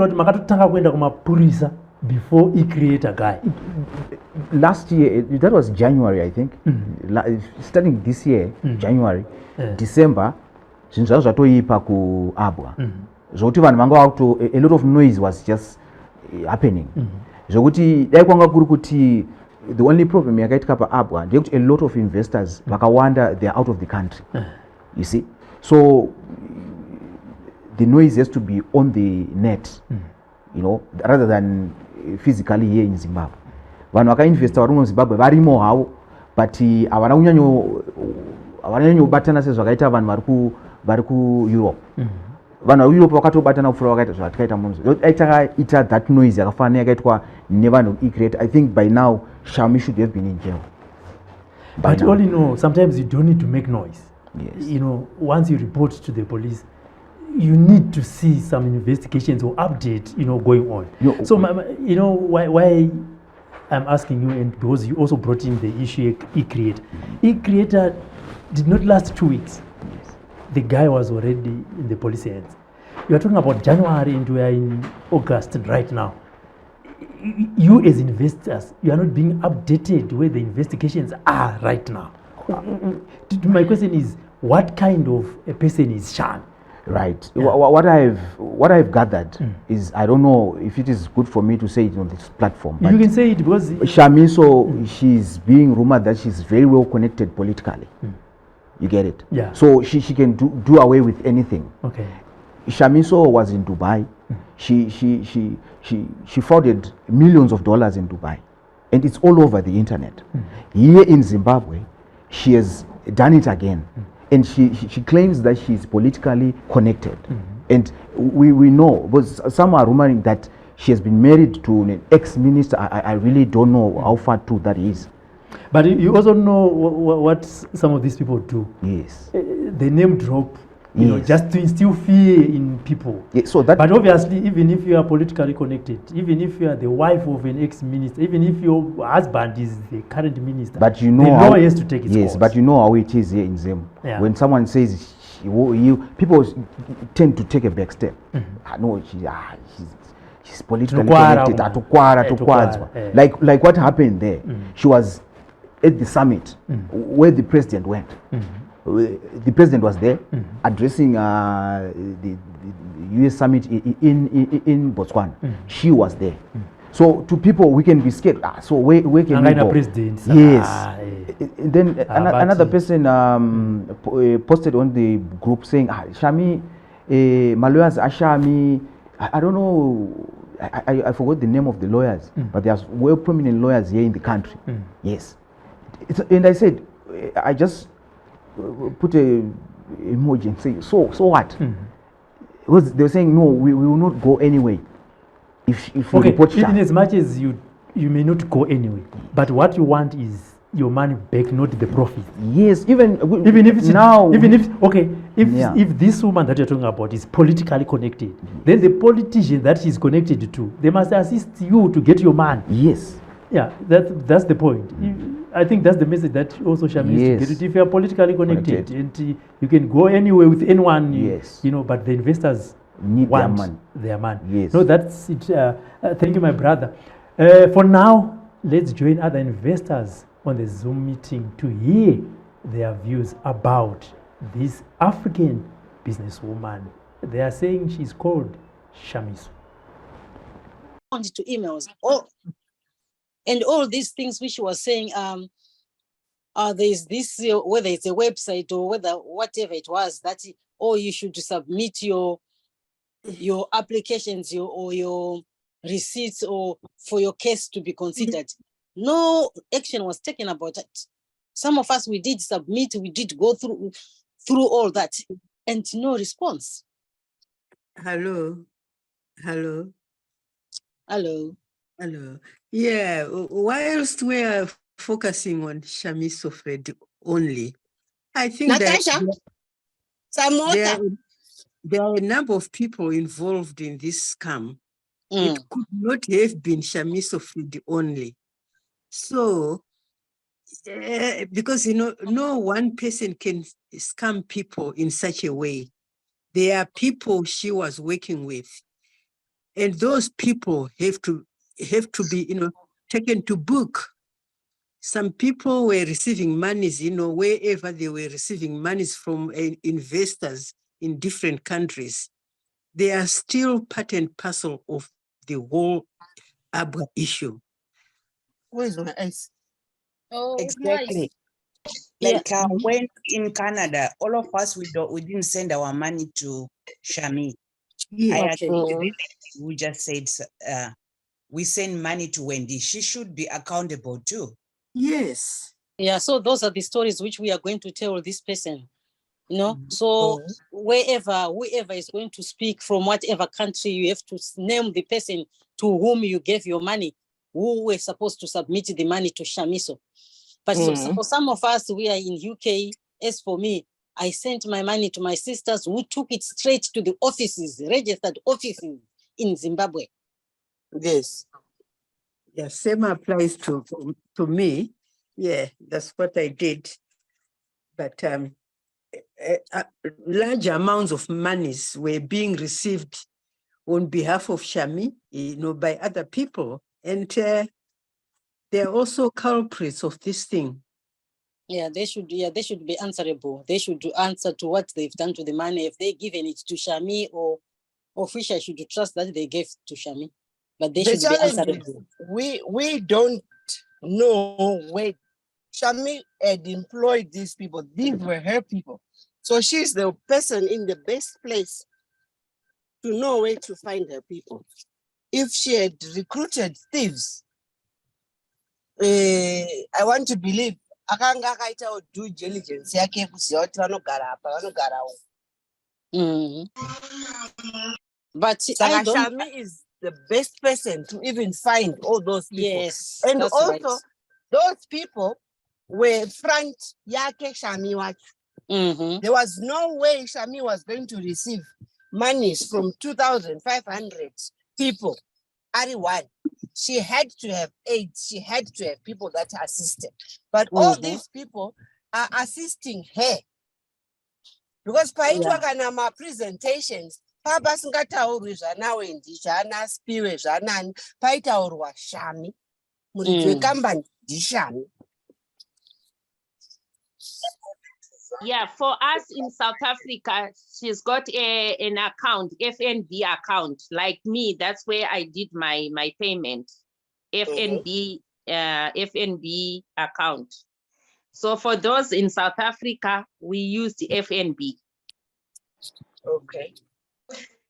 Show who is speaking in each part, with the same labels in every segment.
Speaker 1: kuti makatotanga kuenda kumapurisa before he create a guy.
Speaker 2: Last year, that was January, I think. Starting this year, January, December, since I was atoipa ku abwa. Zokuti vanhu vanga auto, a lot of noise was just happening. Zokuti dai kwanga kuri kuti the only problem yakaitika pa abwa ndekuti a lot of investors vakawanda they are out of the country. You see, so the noise has to be on the net, you know, rather than physically here in Zimbabwe. Vanhu vakainvesta vari muZimbabwe varimo havo, but havana kunyanyobatana sezvakaita vanhu vari kuEurope. Vanhu vari kuEurope vakatobatana kupfuura vakaita zvatakaita munhu. Aitakaita that noise yakafanana yakaitwa nevanhu icreate. I think by now Shami should have been in jail.
Speaker 1: But all you know, sometimes you don't need to make noise.
Speaker 2: Yes.
Speaker 1: You know, once you report to the police, you need to see some investigations or update, you know, going on. So, you know, why I'm asking you, and because you also brought in the issue e-creator. E-creator did not last 2 weeks.
Speaker 2: Yes.
Speaker 1: The guy was already in the police hands. You are talking about January and we are in August right now. You as investors, you are not being updated where the investigations are right now. My question is, what kind of a person is Shan?
Speaker 2: Right. Yeah. What I've gathered is, I don't know if it is good for me to say it on this platform. But
Speaker 1: you can say it because
Speaker 2: Shamiso, she's being rumored that she's very well connected politically. You get it?
Speaker 1: Yeah.
Speaker 2: So she can do away with anything.
Speaker 1: Okay.
Speaker 2: Shamiso was in Dubai. She frauded millions of dollars in Dubai, and it's all over the internet. Here in Zimbabwe, she has done it again. And she claims that she's politically connected. And we know, because some are rumoring that she has been married to an ex-minister. I really don't know how far true that is.
Speaker 1: But you also know what some of these people do.
Speaker 2: Yes.
Speaker 1: They name drop, you know, just to instill fear in people.
Speaker 2: Yeah, so that.
Speaker 1: But obviously, even if you are politically connected, even if you are the wife of an ex-minister, even if your husband is the current minister,
Speaker 2: but you know
Speaker 1: the law has to take its course.
Speaker 2: Yes, but you know how it is here in Zim.
Speaker 1: Yeah.
Speaker 2: When someone says people tend to take a back step. No, she's politically connected. Like what happened there. She was at the summit where the president went. The president was there addressing the US summit in Botswana. She was there. So to people, we can be scared. So where can we go? Yes. And then another person posted on the group saying, Shami, my lawyers are Shami. I don't know. I forgot the name of the lawyers, but there are well prominent lawyers here in the country. Yes. And I said, I just put a emoji and say, so what? Because they were saying, no, we will not go anyway. If you report Sham.
Speaker 1: Even as much as you may not go anyway, but what you want is your money back, not the profit.
Speaker 2: Yes, even if
Speaker 1: now, if this woman that you're talking about is politically connected, then the politician that she's connected to, they must assist you to get your money.
Speaker 2: Yes.
Speaker 1: Yeah, that's the point. I think that's the message that also Shami is to get it. If you are politically connected and you can go anywhere with anyone, you know, but the investors
Speaker 2: need
Speaker 1: their money.
Speaker 2: Yes.
Speaker 1: No, that's it. Thank you, my brother. For now, let's join other investors on the Zoom meeting to hear their views about this African businesswoman. They are saying she's called Shamiso.
Speaker 3: To emails. And all these things which she was saying, there's this, whether it's a website or whether whatever it was, that you should submit your applications or your receipts or for your case to be considered. No action was taken about it. Some of us, we did submit, we did go through all that, and no response.
Speaker 4: Hello. Yeah, whilst we are focusing on Shamiso Fred only, I think
Speaker 3: Natasha,
Speaker 4: there are a number of people involved in this scam. It could not have been Shamiso Fred only. So, because, no one person can scam people in such a way. There are people she was working with. And those people have to be, taken to book. Some people were receiving monies, wherever they were receiving monies from investors in different countries. They are still part and parcel of the whole ABWA issue.
Speaker 5: Where's my eyes?
Speaker 3: Oh,
Speaker 5: Exactly.
Speaker 3: Yeah.
Speaker 5: Like when in Canada, all of us, we didn't send our money to Shami.
Speaker 4: Yeah.
Speaker 5: I
Speaker 3: Okay.
Speaker 5: agree with the lady who just said we send money to Wendy. She should be accountable too.
Speaker 4: Yes.
Speaker 3: Yeah, so those are the stories which we are going to tell this person, So whoever is going to speak from whatever country, you have to name the person to whom you gave your money, who were supposed to submit the money to Shamiso. But so for some of us, we are in UK. As for me, I sent my money to my sisters who took it straight to the offices, registered offices in Zimbabwe.
Speaker 5: Yes.
Speaker 4: Yeah, same applies to me. Yeah, that's what I did. But large amounts of monies were being received on behalf of Shami, by other people. And they're also culprits of this thing.
Speaker 3: Yeah, they should be answerable. They should answer to what they've done to the money. If they've given it to Shami, or Fisher should trust that they gave to Shami. But they should be answerable.
Speaker 6: We don't know where Shami had employed these people. These were her people. So she's the person in the best place to know where to find her people. If she had recruited thieves, I want to believe akanga akaita due diligence yake kuziva kuti vanogara apa vanogara uko.
Speaker 3: But
Speaker 6: Shami is the best person to even find all those people.
Speaker 3: Yes,
Speaker 6: and
Speaker 3: that's
Speaker 6: also
Speaker 3: right.
Speaker 6: Those people were front yake Shami wacho. There was no way Shami was going to receive monies from 2,500 people. One. She had to have aides. She had to have people that assisted. But all these people are assisting her. Because paitwa kana ma presentations, papa singataurwi zvanawendi zvana spiwe zvanani, paitaurwa Shami. Muridzi wekambani ndishami.
Speaker 7: Yeah, for us in South Africa, she's got an account, FNB account, like me. That's where I did my payment, FNB account. So for those in South Africa, we use the FNB.
Speaker 6: Okay.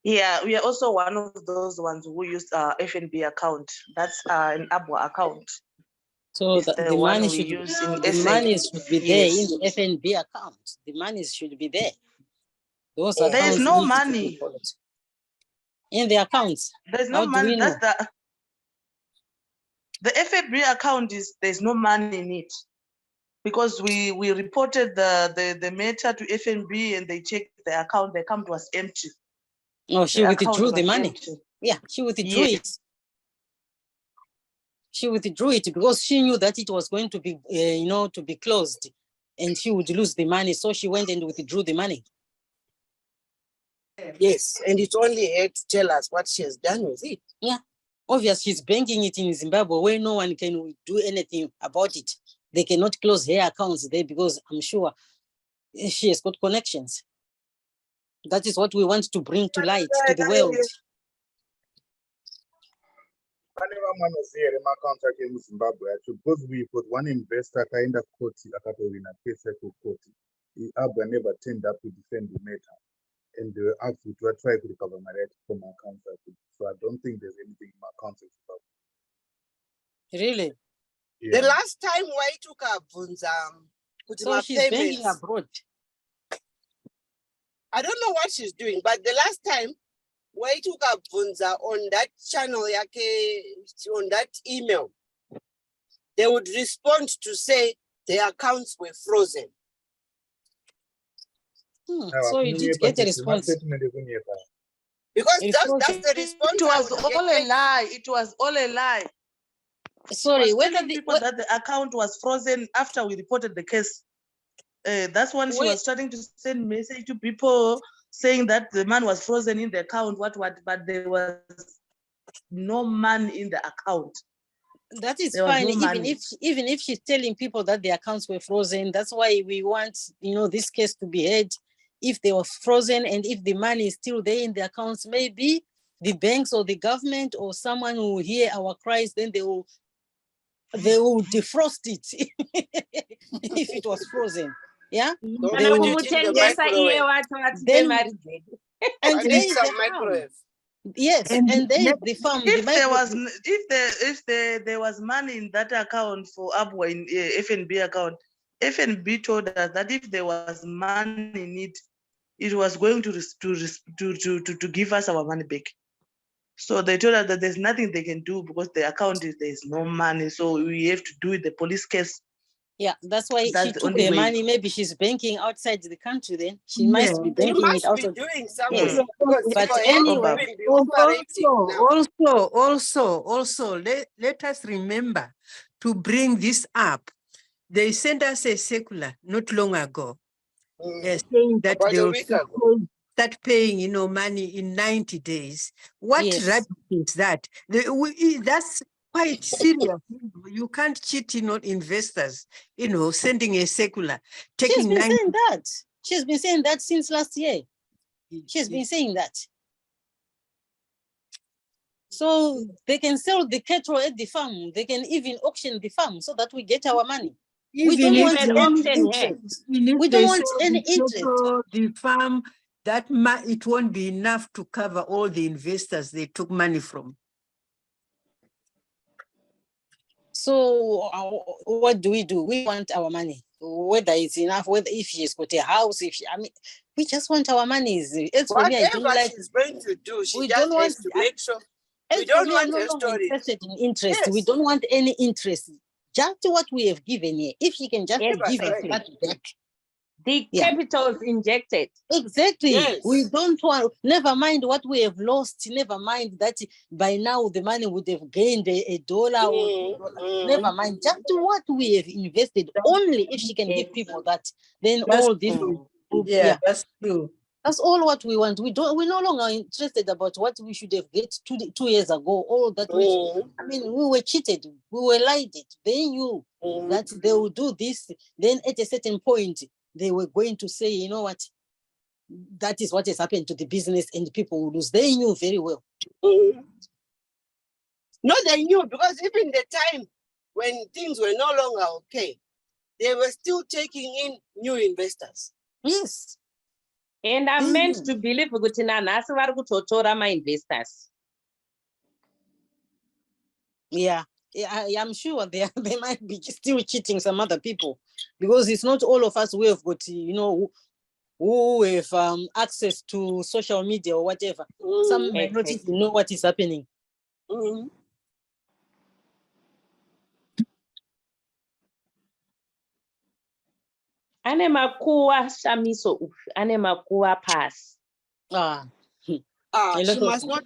Speaker 8: Yeah, we are also one of those ones who use FNB account. That's an ABWA account.
Speaker 3: So the money should be there in the FNB account. The money should be there. Those
Speaker 8: there is no money
Speaker 3: in the accounts.
Speaker 8: There's no money. That's the FNB account there's no money in it, because we reported the matter to FNB and they checked the account. They come to us empty.
Speaker 3: No, she withdrew the money. Empty. Yeah, she withdrew it. She withdrew it because she knew that it was going to be, to be closed, and she would lose the money. So she went and withdrew the money.
Speaker 6: Yes, and it's only her to tell us what she has done with it.
Speaker 3: Yeah, obviously she's banking it in Zimbabwe, where no one can do anything about it. They cannot close her accounts there because I'm sure she has got connections. That is what we want to bring to light to the world.
Speaker 9: Contract in Zimbabwe, because we put one investor kind of court, in a case of court. ABWA never turned up to defend the matter, and they were asked to try to recover my right from my contract. So I don't think there's anything in my contract.
Speaker 3: Really?
Speaker 6: Yeah. The last time why took up
Speaker 3: so she's banking abroad.
Speaker 6: I don't know what she's doing, but the last time why took up Bunza on that channel, on that email, they would respond to say their accounts were frozen.
Speaker 3: So you did get a response.
Speaker 6: Because that's the response.
Speaker 8: It was all a lie. It was all a lie.
Speaker 3: Sorry,
Speaker 8: whether that the account was frozen after we reported the case. That's when she was starting to send message to people saying that the man was frozen in the account, but there was no money in the account.
Speaker 3: That is
Speaker 8: There was
Speaker 3: fine.
Speaker 8: no
Speaker 3: Even if she's telling people that their accounts were frozen, that's why we want, this case to be heard. If they were frozen and if the money is still there in the accounts, maybe the banks or the government or someone will hear our cries, then they will defrost it if it was frozen. Yeah.
Speaker 6: They would use the microwave.
Speaker 3: And
Speaker 6: I
Speaker 3: there
Speaker 6: need
Speaker 3: is
Speaker 6: some
Speaker 3: the
Speaker 6: microwave.
Speaker 3: yes, and there is the farm.
Speaker 8: If there was money in that account for Abwa in FNB account, FNB told us that if there was money in it, it was going to give us our money back. So they told us that there's nothing they can do because the account there's no money. So we have to do it, the police case.
Speaker 3: Yeah, that's why
Speaker 8: That's
Speaker 3: she
Speaker 8: the
Speaker 3: took
Speaker 8: only
Speaker 3: the
Speaker 8: way.
Speaker 3: money. Maybe she's banking outside the country. Then she must be
Speaker 6: They
Speaker 3: banking it
Speaker 6: must be
Speaker 3: outside.
Speaker 6: doing something.
Speaker 3: Yes.
Speaker 6: Because
Speaker 3: But
Speaker 6: for
Speaker 3: anyway,
Speaker 6: anyone to be operating now.
Speaker 4: Also, let us remember to bring this up. They sent us a circular not long ago, saying that
Speaker 6: About
Speaker 4: they
Speaker 6: a
Speaker 4: will
Speaker 6: week ago.
Speaker 4: start paying, money in 90 days. What
Speaker 3: Yes.
Speaker 4: rubbish is that? That's quite serious. You can't cheat, investors, sending a circular,
Speaker 3: she's
Speaker 4: taking
Speaker 3: been
Speaker 4: 90
Speaker 3: saying that. She's been saying that since last year. She's been saying that. So they can sell the cattle at the farm. They can even auction the farm so that we get our money. We don't want any interest. We don't want any interest.
Speaker 4: The farm, that it won't be enough to cover all the investors they took money from.
Speaker 3: So what do? We want our money, whether it's enough, whether if she's got a house, we just want our money. As for me, I don't
Speaker 6: Whatever
Speaker 3: like.
Speaker 6: she's going to do, she
Speaker 3: We
Speaker 6: just
Speaker 3: don't want
Speaker 6: has to make sure.
Speaker 3: As
Speaker 6: We don't
Speaker 3: for me,
Speaker 6: want
Speaker 3: I'm no
Speaker 6: her
Speaker 3: longer
Speaker 6: story.
Speaker 3: interested in interest.
Speaker 6: Yes.
Speaker 3: We don't want any interest. Just what we have given here. If she can just give us that back.
Speaker 7: The capital is injected.
Speaker 3: Exactly.
Speaker 6: Yes.
Speaker 3: We don't want, never mind what we have lost, never mind that by now the money would have gained a dollar or $2. Never mind. Just what we have invested. Only if she can give people that, then
Speaker 4: That's
Speaker 3: all this
Speaker 4: true.
Speaker 3: will,
Speaker 4: Yeah, that's true.
Speaker 3: That's all what we want. We're no longer interested about what we should have get 2 years ago. All that we were cheated, we were lied it. They knew that they would do this. Then at a certain point, they were going to say, you know what? That is what has happened to the business and people will lose. They knew very well.
Speaker 6: No, they knew because even the time when things were no longer okay, they were still taking in new investors.
Speaker 3: Yes.
Speaker 7: And I'm meant to believe ukuthi nanasi vari kutotora ma-investors.
Speaker 3: Yeah, I'm sure they might be still cheating some other people because it's not all of us who have got, who have access to social media or whatever. Some might not even know what is happening.
Speaker 7: Ane makuwa shamiso, ane makuwa pass.
Speaker 6: She must not.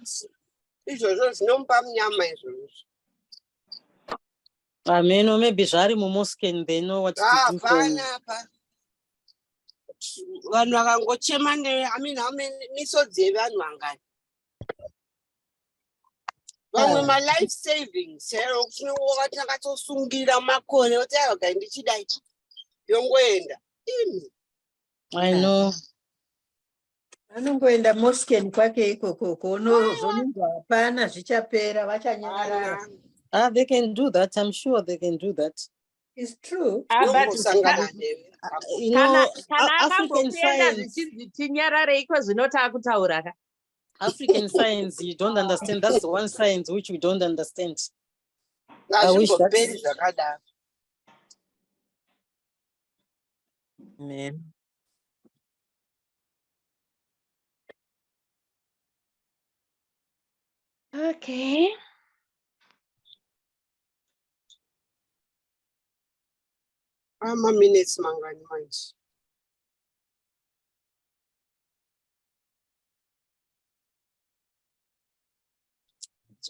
Speaker 3: Maybe Jari Momosken, they know what to do.
Speaker 6: My life savings.
Speaker 3: I know.
Speaker 4: Anongoenda Mosken kwake ikoko zoningwa hapana zvichapera vachanyarara.
Speaker 3: They can do that. I'm sure they can do that.
Speaker 4: It's true.
Speaker 3: African science. African science, you don't understand. That's the one science which we don't understand. I wish that.
Speaker 4: Man.
Speaker 7: Okay.
Speaker 6: I'm a minutes, Mangani.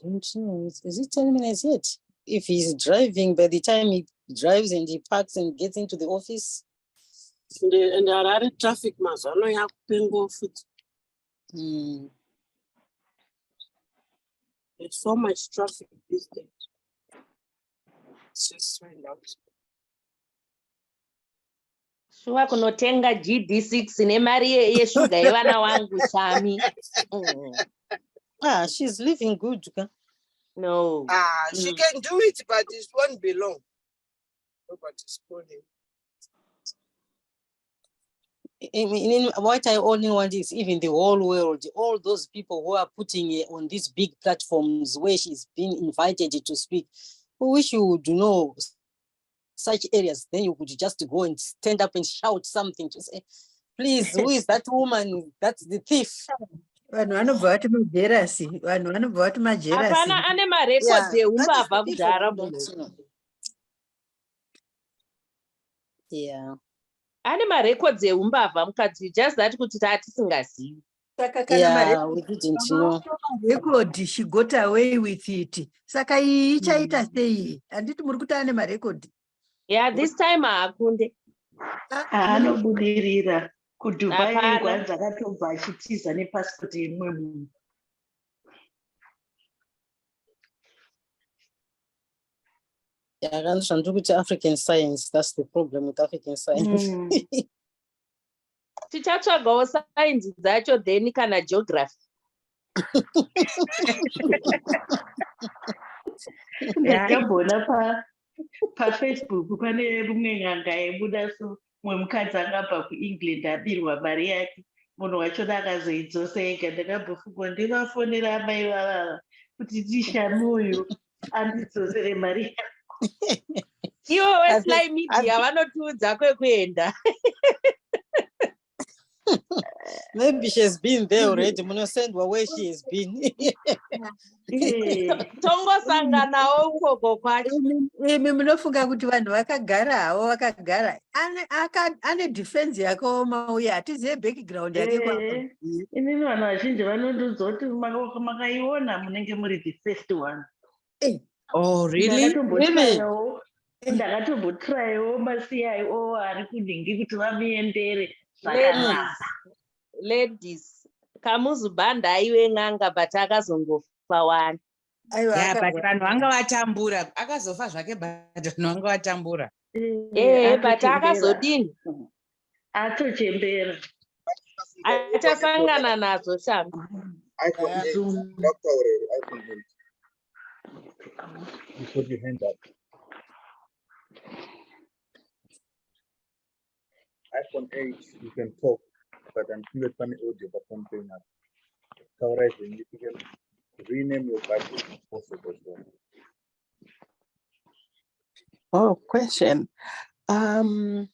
Speaker 3: Don't know. Is it 10 minutes yet? If he's driving, by the time he drives and he parks and gets into the office.
Speaker 6: And there are traffic mass. I know you have to go foot. There's so much traffic these days. It's just right out.
Speaker 7: Shuwa kunotenga GD6 nemari yeshuga yevana wangu Shami.
Speaker 3: She's living good.
Speaker 7: No.
Speaker 6: She can do it, but it won't be long. Nobody's calling.
Speaker 3: What I only want is even the whole world, all those people who are putting on these big platforms where she's been invited to speak. We wish you would know such areas, then you could just go and stand up and shout something to say, please, who is that woman? That's the thief.
Speaker 4: Vanhu vanobva vati majerasi.
Speaker 7: Hapana ane marecords eumbavha kudhara munhu.
Speaker 3: Yeah.
Speaker 7: Ane marecords eumbavha mukadzi, just that kuti tatisingazivi.
Speaker 4: Saka
Speaker 3: Yeah, we didn't know.
Speaker 4: Record, she got away with it. Saka iyi ichaita sei? Handiti muri kuti ane marecord.
Speaker 7: Yeah, this time haakunde.
Speaker 8: Anobudirira kuDubai
Speaker 7: Hapana.
Speaker 8: kwanza akatobva achitiza nepassport yemumwe munhu.
Speaker 3: Yeah, to African science. That's the problem with African science.
Speaker 7: Tichatsvagawo science dzacho then kana geography.
Speaker 8: Ndakambona paFacebook pane rumwe n'anga yebuda so mumwe mukadzi akabva kuEngland abirwa mari yake. Munhu wachona akazoidzosa ega. Ndakambofungwa ndivafonera amai vavava kuti ndishami uyu andidzosere mari yake.
Speaker 7: Iwo weSly Media vanotiudza kwekuenda.
Speaker 3: Maybe she's been there already. Munosendwa where she has been.
Speaker 7: Tongosanganawo ukoko kwacho.
Speaker 4: Imi munofunga kuti vanhu vakagara havo vakagara. Ane defense yakaoma uye hatizive background yake kwako.
Speaker 8: Inini vanhu vazhinji vanondiudza kuti makaiona munenge muri the first one.
Speaker 3: Oh, really?
Speaker 8: Ndakatombotrayiwo masiyaiwo ari kudhingi kuti vamuendere.
Speaker 7: Ladies, kamuzubhanda aiwe n'anga but akazongofa wani.
Speaker 5: Yeah, but vanhu vanga vatambura. Akazofa zvake but vanhu vanga vatambura.
Speaker 7: But akazodini?
Speaker 8: Atochembera.
Speaker 7: Achasangana nazo Shami.
Speaker 9: I can you put your hand up. iPhone 8, you can talk, but until it's funny audio, but something up. Correct, you can rename your budget if possible.
Speaker 10: Oh, question. Abwe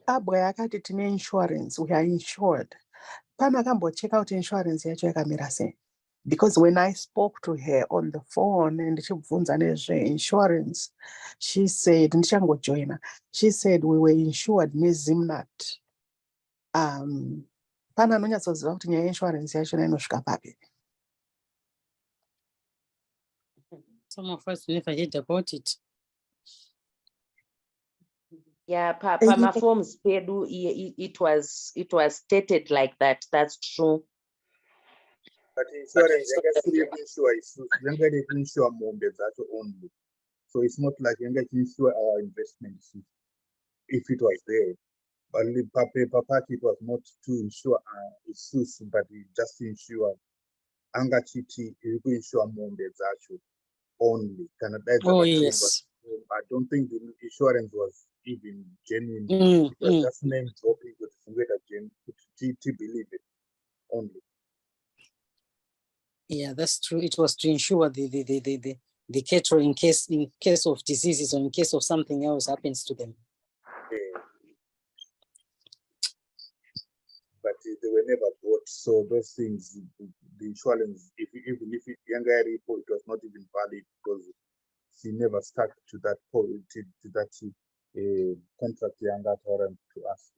Speaker 10: akati tine insurance, we are insured. Pana kambo check out insurance yacho yakamira sei? Because when I spoke to her on the phone and ndichibvunza nezve insurance, she said, ndichangojoina, she said we were insured neZimnat. Pana anonyatsoziva kuti nyaya insurance yacho inosvika papi?
Speaker 3: Some of us never heard about it.
Speaker 7: Yeah, Pama forms pedu, it was stated like that. That's true.
Speaker 9: But insurance, you get insure mombe that only. So it's not like you get insure our investments if it was there. But it was not to insure issues, but just insure anga chiti you insure mombe that only.
Speaker 3: Oh yes.
Speaker 9: I don't think the insurance was even genuine. It was just name dropping with to believe it only.
Speaker 3: Yeah, that's true. It was to ensure the cattle in case of diseases or in case of something else happens to them.
Speaker 9: Yeah. But they were never bought. So those things, the insurance, even if younger report, it was not even valid because she never stuck to that contract younger torrent to us.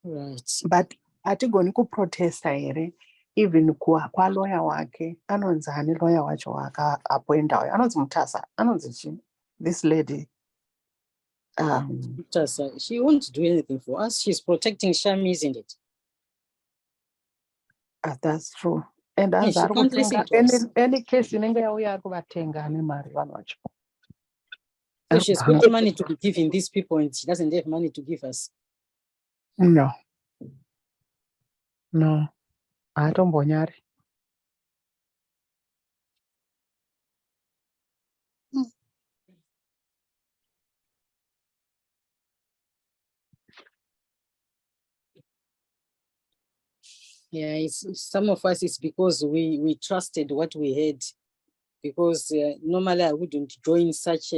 Speaker 3: Right.
Speaker 10: But hatigoni kuprotesta here even kwa lawyer wake anonzi hani lawyer wacho wakaappointa anonzi Mutasa anonzi this lady
Speaker 3: Mutasa, she won't do anything for us. She's protecting Shami, isn't it?
Speaker 10: That's true. And
Speaker 3: Yeah,
Speaker 10: as
Speaker 3: she can't listen to us.
Speaker 10: any case inenge yauya ari kuvatenga nemari vanocho.
Speaker 3: So she's got money to be giving these people and she doesn't have money to give us.
Speaker 10: No. Atombonyari.
Speaker 3: Yeah, it's some of us, it's because we trusted what we had, because normally I wouldn't join such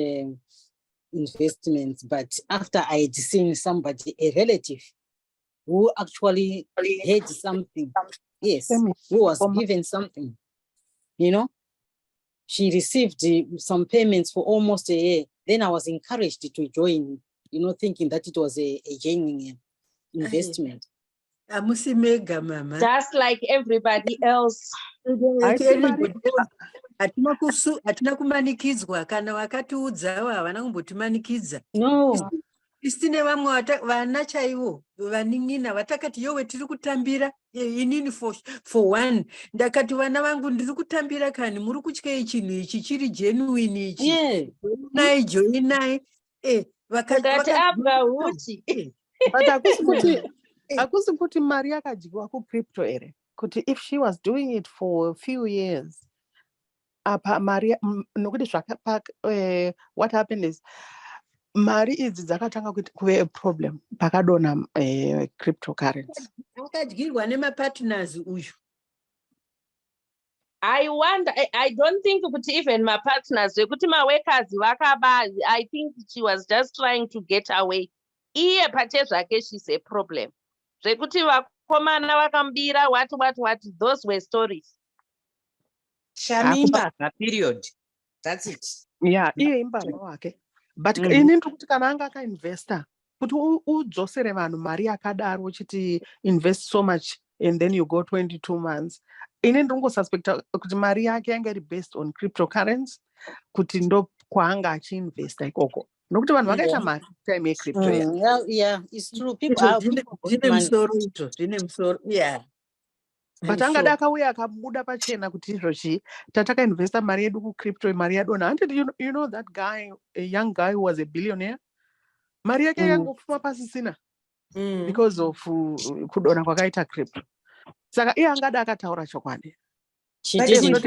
Speaker 3: investments, but after I had seen somebody, a relative, who actually had something, yes, who was given something, you know, she received some payments for almost a year. Then I was encouraged to join, you know, thinking that it was a genuine investment.
Speaker 4: Mama.
Speaker 7: Just like everybody else.
Speaker 4: Hatina kumanikidzwa kana vakatiudzawo havana kumbotimanikidza.
Speaker 3: No.
Speaker 4: Isine vamwe vana chaivo vanin'ina vatakati yowe tiri kutambira inini for one ndakati vana vangu ndiri kutambira kani muri kutyei chinhu ichi chiri genuine ichi nai joinai
Speaker 7: vakati abva huti.
Speaker 10: But akusi kuti mari yakadyiwa kucrypto ere kuti if she was doing it for a few years apa mari nokuti what happened is mari idzi dzakatanga kuve a problem pakadona cryptocurrency.
Speaker 4: Akadyirwa nemapartners uyu.
Speaker 7: I wonder, I don't think even my partners, I think she was just trying to get away. Iye pate zvake she's a problem. Zvekuti vakomana vakambira what, those were stories.
Speaker 5: Shamimba, period. That's it.
Speaker 10: Yeah, iye imbava wake. But inini kuti kana anga akainvesta kuti udzosere vanhu mari yakadaro uchiti invest so much and then you go 22 months. Inini ndingosuspecta kuti mari yake yanga iri based on cryptocurrency kuti ndo kwaanga achiinvesta ikoko. Nokuti vanhu vakaita mari time yecrypto.
Speaker 3: Yeah, it's true. People are
Speaker 4: yeah.
Speaker 10: But angada akauya akabuda pachena kuti izvozvi tatakainvesta mari yedu kucrypto mari yadona. And you know that guy, a young guy who was a billionaire, mari yake yangofuma pasisina because of kudona kwakaita crypto. Saka iye angada akataura chokwadi.
Speaker 3: She didn't,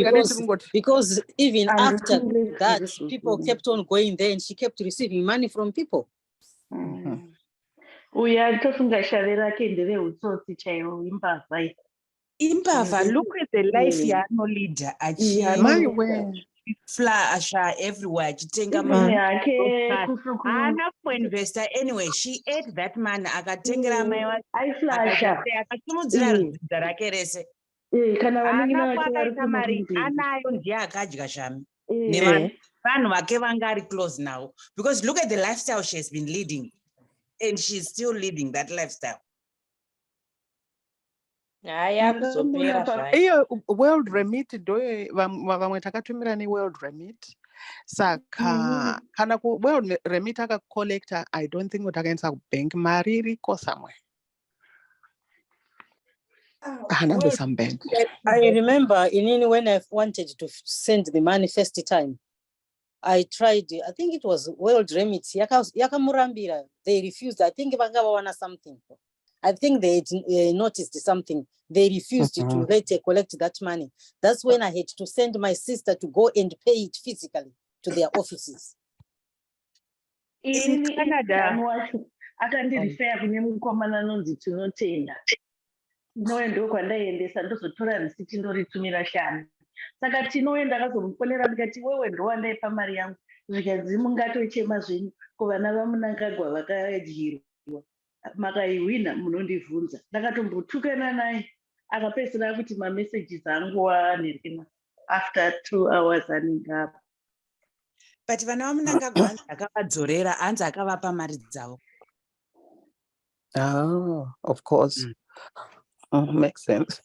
Speaker 3: because even after that, people kept on going there and she kept receiving money from people.
Speaker 11: Uya tofunga shavera kendere utsotsi chaiwo imbavha.
Speaker 5: Impava, look at the life yano leader.
Speaker 10: My way.
Speaker 5: Flash everywhere. Enough for investor. Anyway, she ate that man. Agatengera my
Speaker 11: I flash.
Speaker 5: Close now. Because look at the lifestyle she has been leading. And she's still leading that lifestyle.
Speaker 10: World remit vamwe takatumira neworld remit saka kana world remit akacollecta I don't think kuti akaendesa kubank mari iriko somewhere. Some bank.
Speaker 3: I remember when I wanted to send the money first time, I tried, I think it was world remit yakamurambira, they refused. I think vangava something. I think they noticed something. They refused to collect that money. That's when I had to send my sister to go and pay it physically to their offices.
Speaker 11: In Canada, akandirifea kune mukomana anonzi tinotenda. Tinoenda kwandaendesa ndozotora risiti ndoritumira Shani. Saka tinoenda akazomufonera ndikati wewe ndowandaipa mari yangu. Zvikanzi mungatochema zvenyu kuvana vamunangagwa vakadyirwa. Makaiwina munondivhunza. Ndakatombotukana naye akapedzisira kuti mamessages angu anerima after 2 hours anenge apa.
Speaker 5: But vana vamunangagwa akavadzorera anzi akavapa mari dzavo.
Speaker 10: Oh, of course. Makes sense.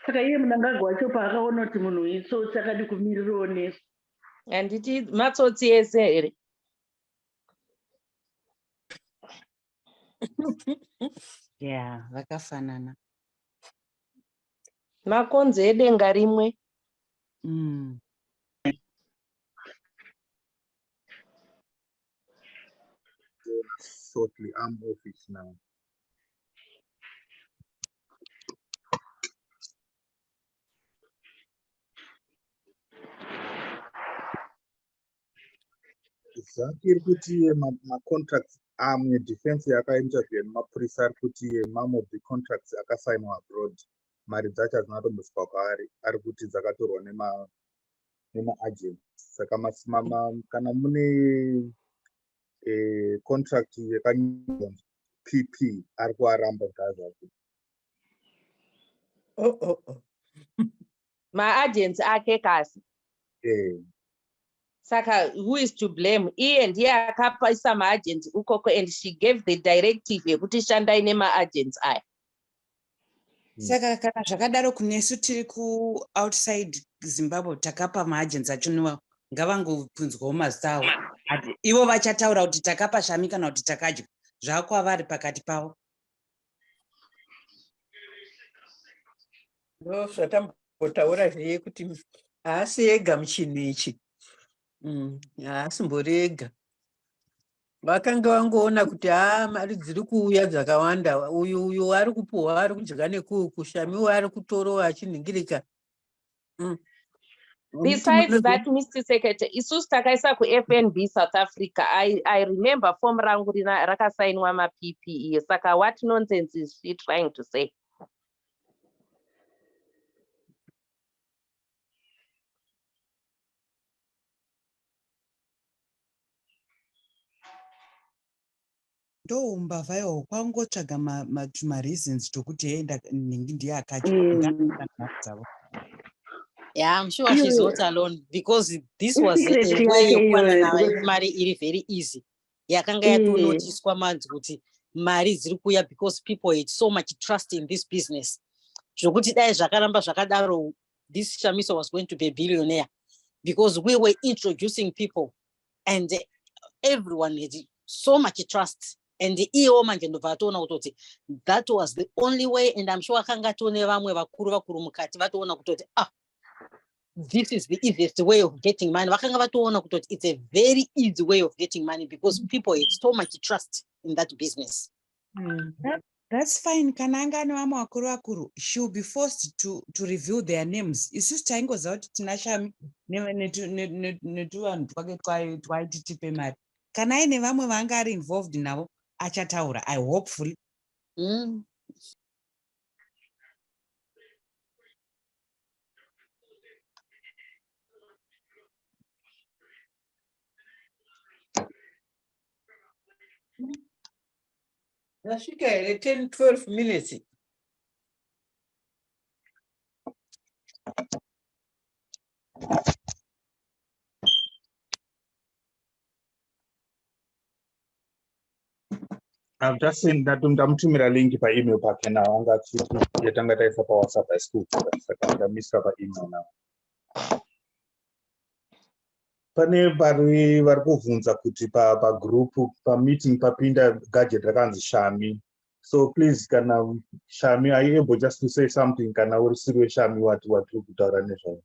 Speaker 11: Saka iye munangagwa wacho paakaona kuti munhu itsotsi akadi kumirirawo nesu.
Speaker 7: Handiti matsotsi ese here.
Speaker 5: Yeah, vakafanana.
Speaker 7: makonzi edenga rimwe.
Speaker 9: Shortly, I'm off it now. Zakiri kuti ma-contracts defense yakainterview nemapurisa ari kuti mom of the contracts akasainwa abroad mari dzacho hadzinatomboiswa kwaari ari kuti dzakatorwa nema-agents. Saka kana mune contract yakanyorwa PP ari kuaramba kuti azvake.
Speaker 7: Ma-agents ake kasi. Saka who is to blame? Ndiye akapaisa ma-agents ukoko and she gave the directive yekuti shandai nema-agents aya.
Speaker 5: Saka kana zvakadaro kunesu tiri ku outside Zimbabwe takapa ma-agents acho ngavangopunzwawo mazita avo. Ivo vachataura kuti takapa Shami kana kuti takadya. Zvakwavari pakati pavo.
Speaker 4: Zvatambotaura zveye kuti haasi ega muchinhu ichi. Haasimbori ega. Vakanga vangoona kuti mari dziri kuuya dzakawanda. Uyu ari kupuhwa ari kudya nekuku. Shamiwo ari kutorowa achinhingirika.
Speaker 7: Besides that, Mr. Secretary, isusu takaisa ku-FNB South Africa. I remember form rangu rakasainwa ma-PPE. Saka what nonsense is she trying to say?
Speaker 5: Ndombavha iwo kwangotsvaga ma-reasons tokuti enda nhingi ndiye akadya.
Speaker 3: Yeah, I'm sure she's not alone because this was a way of mari iri very easy. Yakanga yatonotiswa manzi kuti mari dziri kuya because people had so much trust in this business. Zvokuti dai zvakaramba zvakadaro, this Shamiso was going to be a billionaire because we were introducing people and everyone had so much trust. And the EO manjendovatoona kutoti that was the only way, and I'm sure akanga tone vamwe vakuru mukati vatoona kutoti this is the easiest way of getting money. Vakanga vatoona kutoti it's a very easy way of getting money because people had so much trust in that business.
Speaker 5: That's fine. Kananga no vamwe vakuru she will be forced to reveal their names. Isusu taingoziva kuti tina Shami netuvanhu twake twaiti tipe mari. Kana aine vamwe vanga ari involved navo achataura. I hopefully.
Speaker 4: Nasvika here 10-12 minutes.
Speaker 9: I've just seen that ndamutumira link pa email pake now anga achiti yatanga taisa pa WhatsApp high school saka ndamisa pa email now. Pane vari kuvhunza kuti pa group pa meeting papinda gadget rakanzi Shami. So please kana Shami, are you able just to say something kana urisiriwe Shami what uri kutaura nezvavo?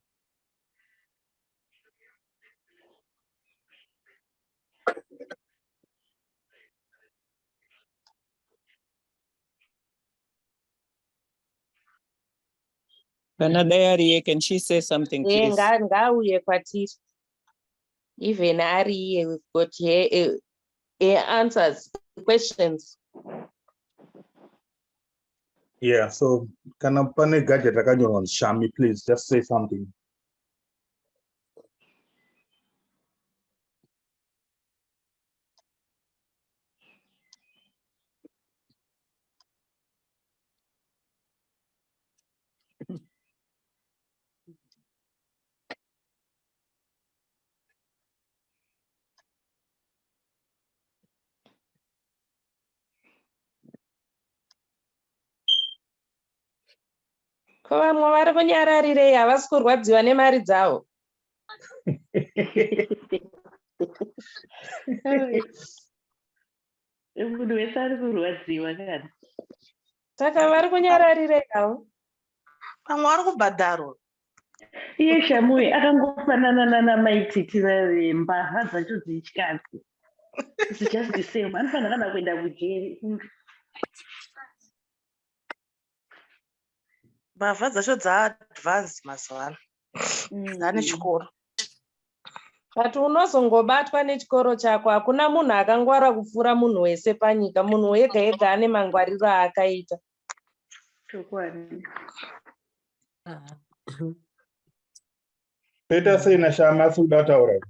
Speaker 12: Kana Diary, can she say something, please?
Speaker 7: Ngauye kwatiri. Even Ari, we've got here answers, questions.
Speaker 9: Yeah, so kana pane gadget rakanyorwa on Shami, please just say something.
Speaker 7: Ko vamwe vari kunyararirei havasi kurwadziwa nemari dzavo.
Speaker 11: Munhu wese ari kurwadziwa kana.
Speaker 7: Saka vari kunyararirei havo.
Speaker 8: pamwe ari kubhadharwa.
Speaker 11: Iye Shamui akangofanana namaititira mbavha dzacho dzechikadzi. It's just the same. Anofanira kana kuenda kujeri.
Speaker 8: Mbavha dzacho dzaadvanced mazuva ano. Dzane chikoro.
Speaker 7: But unozongobatwa nechikoro chako, hakuna munhu akangwara kupfuura munhu wese panyika. Munhu wega ega ane mangwariro aakaita.
Speaker 9: Toita sei naShama asi kuda kutaura?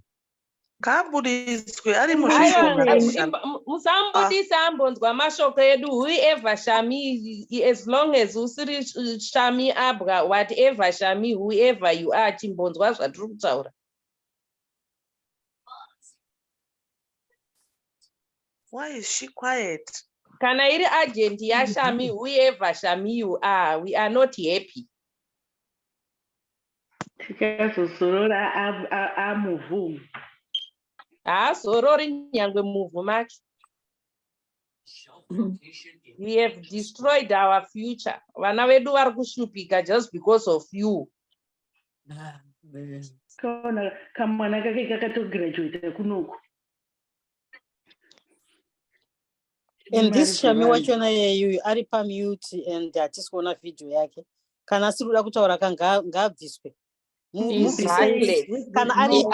Speaker 8: Ngabudiswe ari muzvishoma.
Speaker 7: Musambudisa ambonzwa mashoko edu. Whoever Shami, as long as usiri Shami Abga, whatever Shami, whoever you are, chimbonzwa zvatiri kutaura.
Speaker 8: Why is she quiet?
Speaker 7: Kana iri agent ya Shami, whoever Shami you are, we are not happy.
Speaker 11: Tikazozorora amuvhu.
Speaker 7: Sorori nyangwe muvhu macho. We have destroyed our future. Vana vedu vari kushupika just because of you.
Speaker 11: Kaona kamwana kake kakatograduate kunoku.
Speaker 3: And this Shami wachona yeyu ari pamute and hatisi kuona video yake. Kana asiri kuda kutaura ngabviswe. Kana ari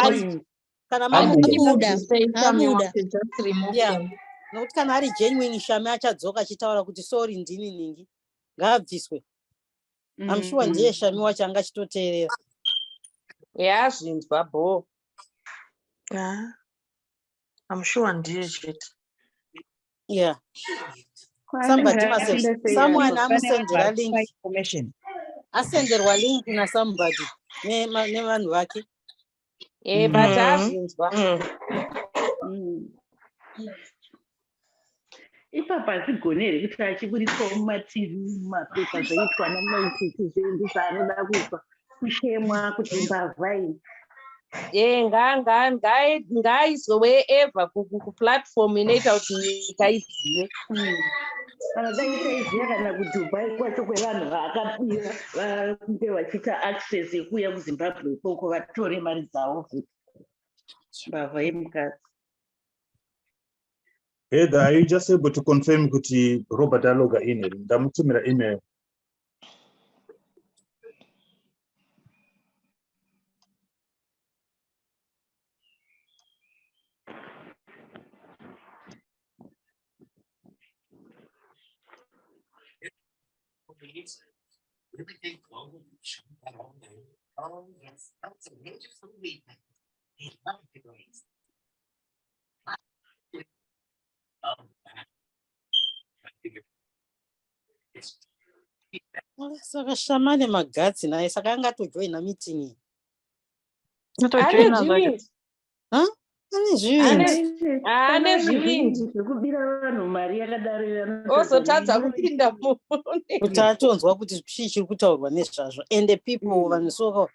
Speaker 3: nokuti kana ari genuine Shami achadzoka achitaura kuti sorry ndini ningi. Ngabviswe. I'm sure ndiye Shami wacho anga chitoteerera.
Speaker 7: Yeah, zvinzwa bo.
Speaker 8: Yeah. I'm sure ndiye chete.
Speaker 3: Yeah. Somebody must have, someone amusendera link. Asenderwa link na somebody. Nevanhu vake.
Speaker 7: But azvinzwa.
Speaker 11: Ipapa hazigoneri kuti achibudiswa mumatv mumapepa zvoitwa namaititi zvendu zvaanoda kuitwa kushemwa kuti mbavha iyi.
Speaker 7: Ngaizwe wherever kuplatform inoita kuti nyika izive.
Speaker 11: Kana dai taiziva kana kuDubai kwacho kwevanhu vakapira vakunge vachiita access yekuuya kuZimbabwe ikoko vatore mari dzavo futi. Mbavha yemukadzi.
Speaker 9: Heather, are you just able to confirm kuti Robert aloga in here? Ndamutumira email.
Speaker 13: Oh, yes, that's a major movement. They love the grace.
Speaker 3: Saka Shamane magatsi naye saka angatojoina meeting.
Speaker 7: Ane zvivindi.
Speaker 3: Ane zvivindi.
Speaker 7: Ane zvivindi.
Speaker 11: Zvekubira vanhu mari yakadaro
Speaker 7: ozotadza kupinda mune.
Speaker 3: Kuti atonzwa kuti chii chiri kutaurwa nezvazvo. And the people vanhu soko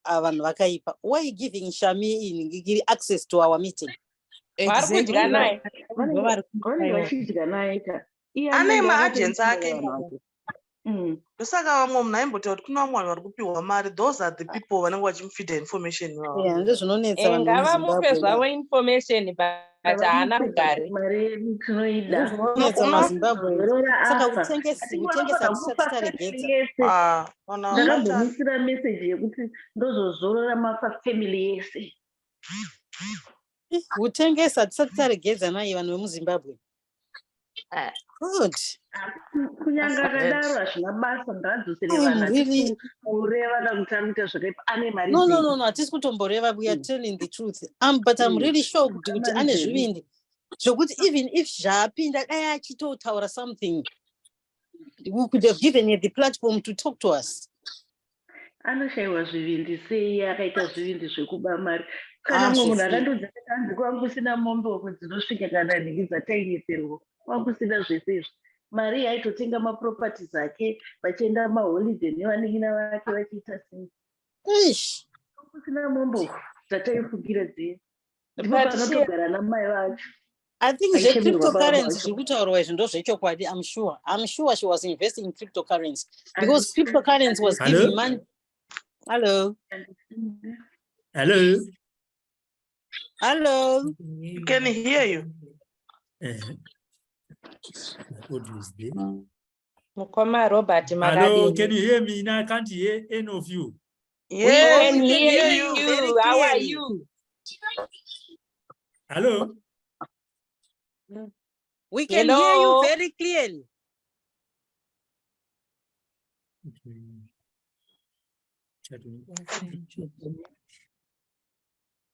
Speaker 3: vanhu vakaipa. Why are you giving Shami access to our meeting?
Speaker 7: Vari kudya naye.
Speaker 11: Vanenge vachidya naye ka.
Speaker 8: Ane maagents ake. Ndosaka vamwe munhu aimboti kuti kuna vamwe vanhu vari kupiwa mari. Those are the people vanenge vachimufeeda information.
Speaker 3: Ndozvinonetsa vanhu
Speaker 7: ngavamupe zvavo information but haana kugare.
Speaker 11: Mari tinoida.
Speaker 3: Ndozvinonetsa maZimbabwe. Saka kutengesa tisataregedza.
Speaker 11: Ndakambomisira message yekuti ndozozorora mafamily yese.
Speaker 3: Kutengesa tisataregedza naye vanhu vemuZimbabwe. Good.
Speaker 11: Kunyanga akadaro hazvina basa ngadzosere vanhu kureva kakutamuita zvakaipa ane mari.
Speaker 3: No, hatisi kutomboreva, we are telling the truth. But I'm really shocked kuti ane zvivindi zvokuti even if zvapinda dai achitotaura something we could have given her the platform to talk to us.
Speaker 11: Anoshayiwa zvivindi sei akaita zvivindi zvekuba mari. Kana mumwe munhu akandodza kuti hanzi kwangu kusina mombe dzinosvika kana nhingi dzatainyeserwa. Kwakusina zvese izvi. Mari yaitotenga maproperties ake vachienda maholiday nevaningina vake vachiita sei. Kusina mombo dzataifungira dzii. Ndipo panotogara namai vacho.
Speaker 3: I think the cryptocurrency I'm sure she was investing in cryptocurrency because cryptocurrency was giving money. Hello.
Speaker 1: Hello.
Speaker 3: Hello.
Speaker 8: You can hear you.
Speaker 1: What is this?
Speaker 12: Robert,
Speaker 1: hello, can you hear me? Now I can't hear any of you.
Speaker 8: Yes,
Speaker 3: we
Speaker 8: can hear
Speaker 3: you. Very
Speaker 12: How are you?
Speaker 1: Hello.
Speaker 3: We can hear you very clearly.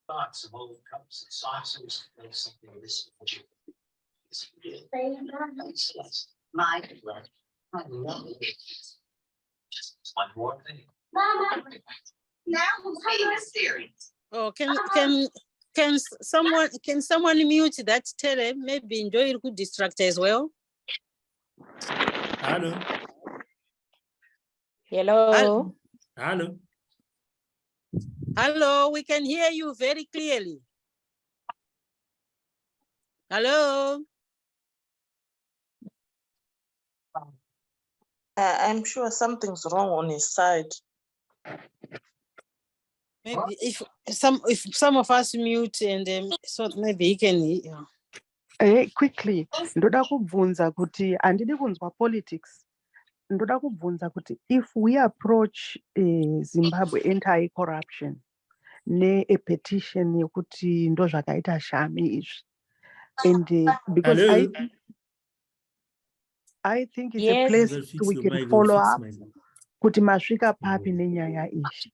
Speaker 13: Thoughts of all cups and saucers, something of this nature. My blood. I love it. Just one more thing. Now serious.
Speaker 3: Oh, can someone mute that tele? Maybe Enjoy it could distract as well.
Speaker 1: Hello.
Speaker 12: Hello.
Speaker 1: Hello.
Speaker 3: Hello, we can hear you very clearly. Hello.
Speaker 8: I'm sure something's wrong on his side.
Speaker 3: Maybe if some of us mute and so maybe he can hear.
Speaker 10: Quickly, ndoda kubvunza kuti andidi kunzwa politics. Ndoda kubvunza kuti if we approach Zimbabwe anti-corruption ne a petition yekuti ndo zvakaita shami izvi, and because I think it's a place we can follow up kuti masvika papi nenyaya izvi.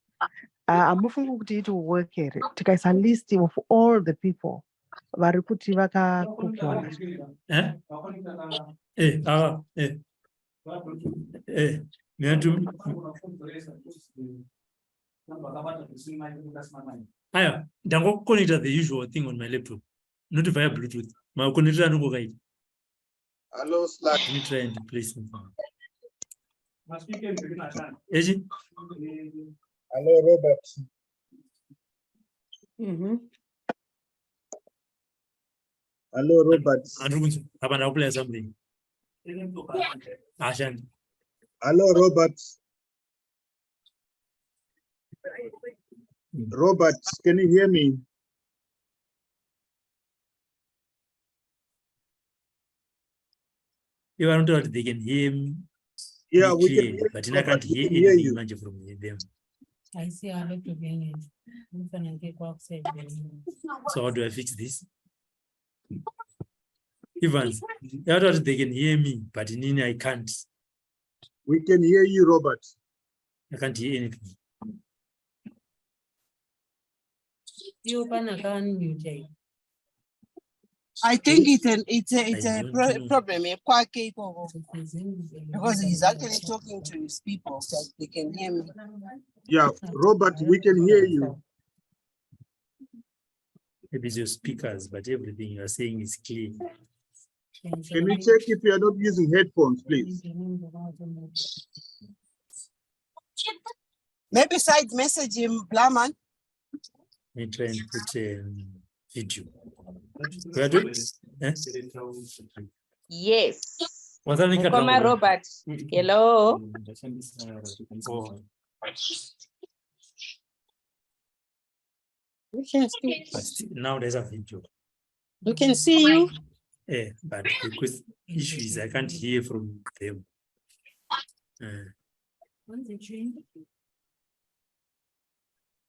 Speaker 10: Amufungi kuti it will work here. Tikaisa list of all the people vari kuti vakakupwa.
Speaker 1: Aya, dango connect the usual thing on my laptop, not via Bluetooth. My connector no go right.
Speaker 9: Hello, Sly.
Speaker 1: Let me try and replace it.
Speaker 9: Hello, Robert. Hello, Robert.
Speaker 1: I'm going to play something.
Speaker 9: Hello, Robert. Robert, can you hear me?
Speaker 1: You are not told they can hear me.
Speaker 9: Yeah, we can hear,
Speaker 1: but I can't hear anything from them.
Speaker 14: I see a lot of it.
Speaker 1: So how do I fix this? Evans, I thought they can hear me, but in Nini I can't.
Speaker 9: We can hear you, Robert.
Speaker 1: I can't hear anything.
Speaker 6: I think it's a problem. Quite capable because he's actually talking to his people, so they can hear me.
Speaker 9: Yeah, Robert, we can hear you.
Speaker 1: Maybe it's your speakers, but everything you are saying is clear.
Speaker 9: Can you check if you are not using headphones, please?
Speaker 6: Maybe side message him, Blaman.
Speaker 1: Let me try and put video.
Speaker 12: Yes.
Speaker 1: Mukoma
Speaker 12: Robert. Hello.
Speaker 3: We can see.
Speaker 1: But now there's a video.
Speaker 3: We can see you.
Speaker 1: Yeah, but the issue is I can't hear from them.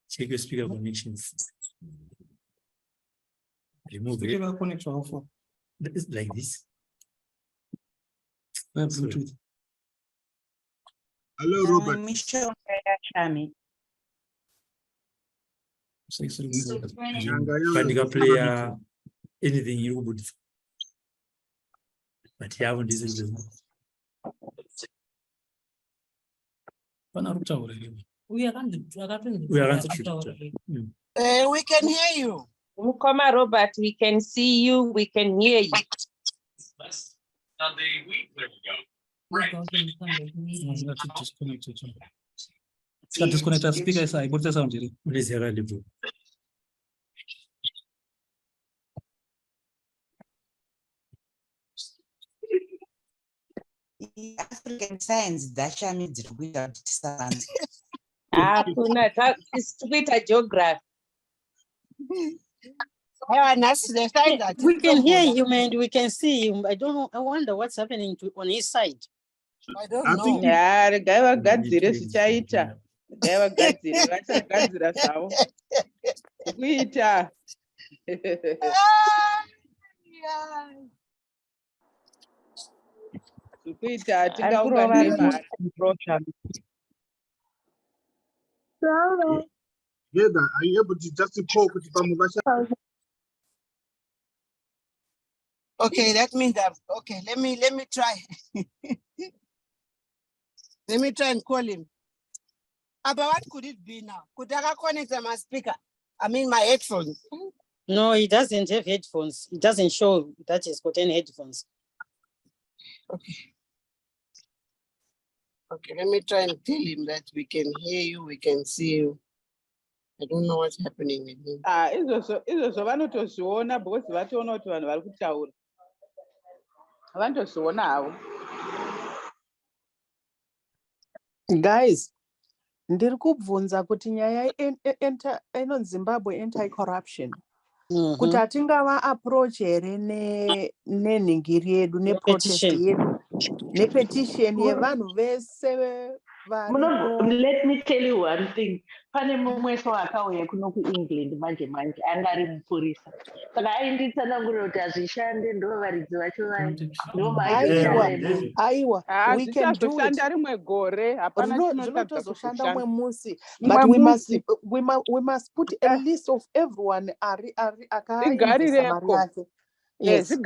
Speaker 1: Check your speaker connections. Remove it. It's like this.
Speaker 9: Bluetooth. Hello, Robert.
Speaker 1: But you can play anything you would. But you haven't listened.
Speaker 14: We
Speaker 6: can hear you.
Speaker 12: Mukoma Robert, we can see you, we can hear you.
Speaker 14: There we go. Disconnect our speaker side. What's the sound?
Speaker 5: science dzashami dziri kuita kuti tisavanze.
Speaker 7: Hakuna ta geography.
Speaker 3: We can hear you, man. We can see you. I don't know. I wonder what's happening on his side.
Speaker 6: I don't know.
Speaker 15: Yeah, regai vagadzire zvichaita. Regai vagadzire vachagadzira zvavo. Kuita. Kuita tingaunganire mari.
Speaker 9: Are you able to just call with Pamuvasha?
Speaker 6: Okay, that means that. Okay, let me try. Let me try and call him. But what could it be now? Could I connect my speaker? I mean my headphones.
Speaker 3: No, he doesn't have headphones. It doesn't show that he's got any headphones.
Speaker 6: Okay. Okay, let me try and tell him that we can hear you, we can see you. I don't know what's happening with him.
Speaker 15: Izvozvo vanotozviona because vatoona kuti vanhu vari kutaura. Vanotozviona havo.
Speaker 10: Guys, ndiri kubvunza kuti nyaya inonzi Zimbabwe anti-corruption. Kuti atingava approach here nenhingiri yedu neprotest yedu nepetition yevanhu vese.
Speaker 11: Let me tell you one thing. Pane mumwe akauya kuno kuEngland manje anga ari mupurisa. Saka ainditsanangurira kuti hazvishande ndo varidzi vacho vaya.
Speaker 10: Aiwa, we can do it.
Speaker 15: Rimwe gore hapana
Speaker 10: zvinotozoshanda umwe musi. But we must put a list of everyone akainvesta mari yake. Yes, and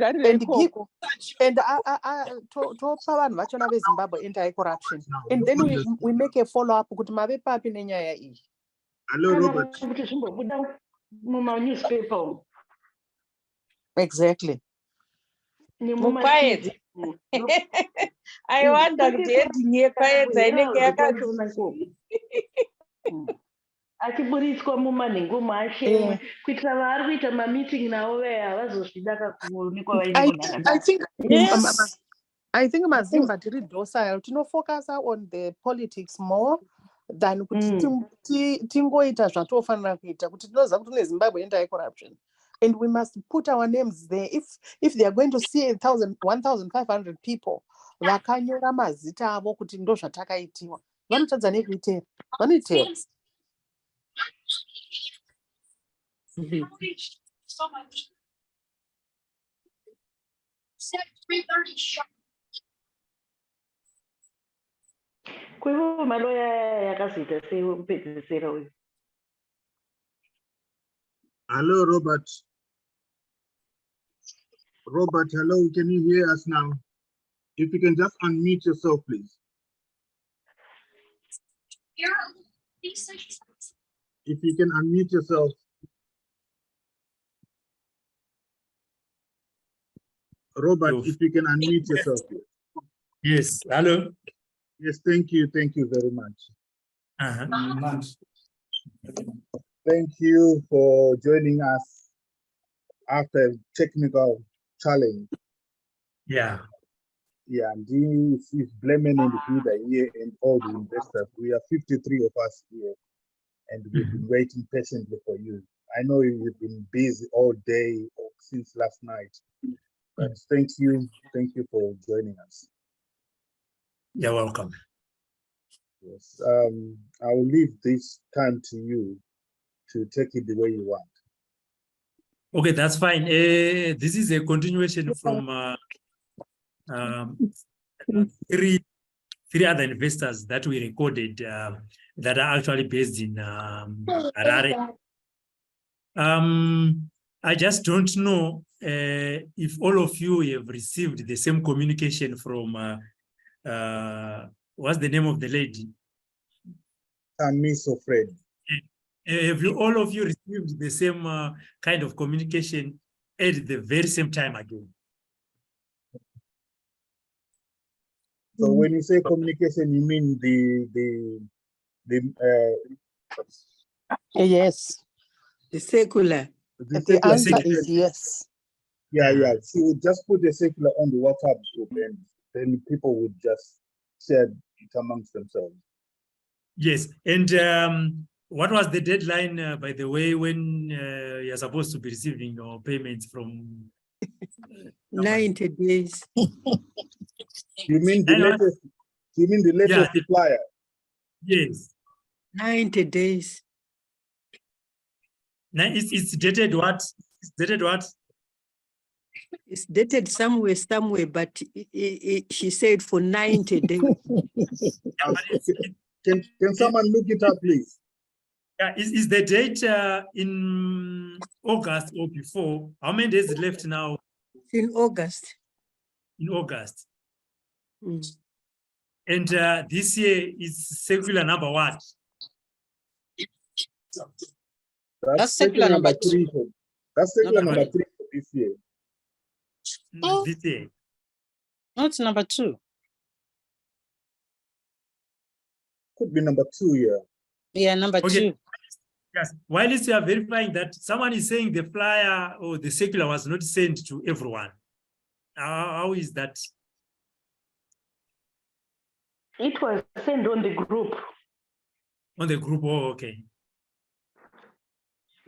Speaker 10: topa vanhu vachona veZimbabwe anti-corruption, and then we make a follow-up kuti mave papi nenyaya iyi.
Speaker 9: Hello, Robert.
Speaker 10: Exactly.
Speaker 7: Quiet. I wonder kuti edinye quiet inenge yakazviona.
Speaker 11: Achiburitswa mumanhengo maashemwe kuitira vari kuita mameeting navo veya havazozvida kakuonekwa
Speaker 10: I think Mazimba tiri docile tinofocusa on the politics more than kuti tingoita zvatofanira kuita kuti tinoziva kuti neZimbabwe anti-corruption, and we must put our names there. If they are going to see 1,500 people vakanyora mazita avo kuti ndo zvatakaitiwa, vanotadza nekuitera vanoitera.
Speaker 13: So much. Set 3:30 sharp.
Speaker 11: Kwivo maloya yakazita seupedzisira uyu.
Speaker 9: Hello, Robert. Robert, hello, can you hear us now? If you can just unmute yourself, please. If you can unmute yourself. Robert, if you can unmute yourself.
Speaker 1: Yes, hello.
Speaker 9: Yes, thank you very much. Thank you for joining us after a technical challenge.
Speaker 1: Yeah.
Speaker 9: Yeah, and this is Blemen and Huda here and all the investors. We are 53 of us here, and we've been waiting patiently for you. I know you've been busy all day or since last night, but thank you for joining us.
Speaker 1: You're welcome.
Speaker 9: Yes, I will leave this time to you to take it the way you want.
Speaker 1: Okay, that's fine. This is a continuation from three other investors that we recorded that are actually based in Harare. I just don't know if all of you have received the same communication from what's the name of the lady?
Speaker 9: Miss Ofred.
Speaker 1: Have you all of you received the same kind of communication at the very same time again?
Speaker 9: So when you say communication, you mean the
Speaker 10: yes,
Speaker 4: the secular.
Speaker 10: The answer is yes.
Speaker 9: Yeah. She would just put the secular on the WhatsApp group, and then people would just shared it amongst themselves.
Speaker 1: Yes, and what was the deadline, by the way, when you're supposed to be receiving your payments from?
Speaker 4: 90 days.
Speaker 9: You mean the latest? You mean the latest flyer?
Speaker 1: Yes.
Speaker 4: 90 days.
Speaker 1: Now it's dated what? It's dated what?
Speaker 4: It's dated somewhere, but she said for 90 days.
Speaker 9: Can someone look it up, please?
Speaker 1: Yeah, is the date in August or before? How many days left now?
Speaker 4: In August.
Speaker 1: In August.
Speaker 4: Mm.
Speaker 1: And this year is circular number what?
Speaker 9: That's circular number 3. That's circular number 3 for this year.
Speaker 1: This year.
Speaker 3: No, it's number 2.
Speaker 9: Could be number 2, yeah.
Speaker 3: Yeah, number 2.
Speaker 1: Yes. While you are verifying that, someone is saying the flyer or the circular was not sent to everyone. How is that?
Speaker 11: It was sent on the group.
Speaker 1: On the group, oh, okay.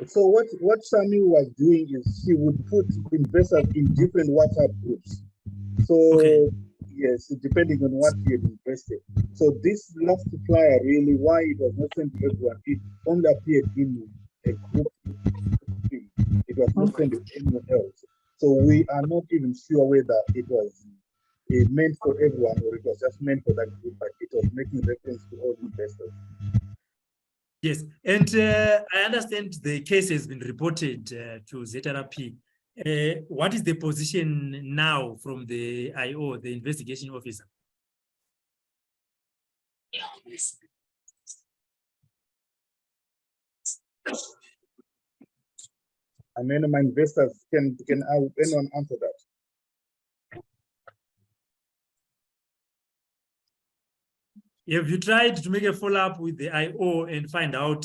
Speaker 9: So what Shami was doing is she would put investors in different WhatsApp groups. So yes, depending on what he had invested. So this last flyer, really, why it was not sent to everyone, it only appeared in a group. It was not sent to anyone else. So we are not even sure whether it was meant for everyone or it was just meant for that group, but it was making reference to all investors.
Speaker 1: Yes, and I understand the case has been reported to ZRP. What is the position now from the IO, the investigation officer?
Speaker 9: I mean, my investors, can anyone answer that?
Speaker 1: Have you tried to make a follow-up with the IO and find out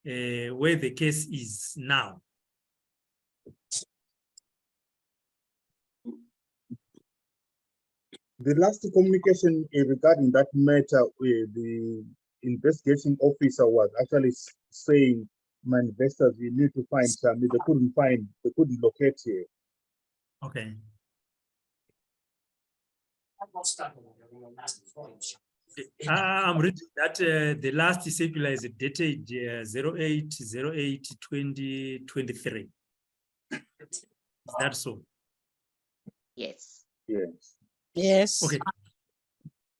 Speaker 1: where the case is now?
Speaker 9: The last communication regarding that matter with the investigation officer was actually saying, my investors, you need to find Shami. They couldn't locate here.
Speaker 1: Okay. I'm reading that the last circular is dated 08/08/2023. Is that so?
Speaker 7: Yes.
Speaker 9: Yes.
Speaker 3: Yes.
Speaker 1: Okay.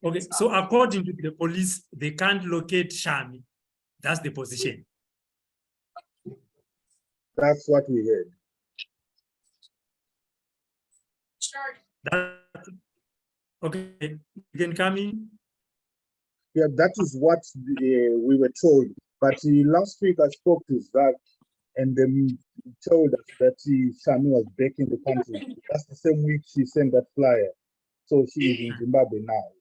Speaker 1: Okay. So according to the police, they can't locate Shami. That's the position.
Speaker 9: That's what we heard.
Speaker 1: Okay. You can come in.
Speaker 9: Yeah, that is what we were told. But last week I spoke to Zach and then told us that Shami was back in the country. That's the same week she sent that flyer. So she is in Zimbabwe now.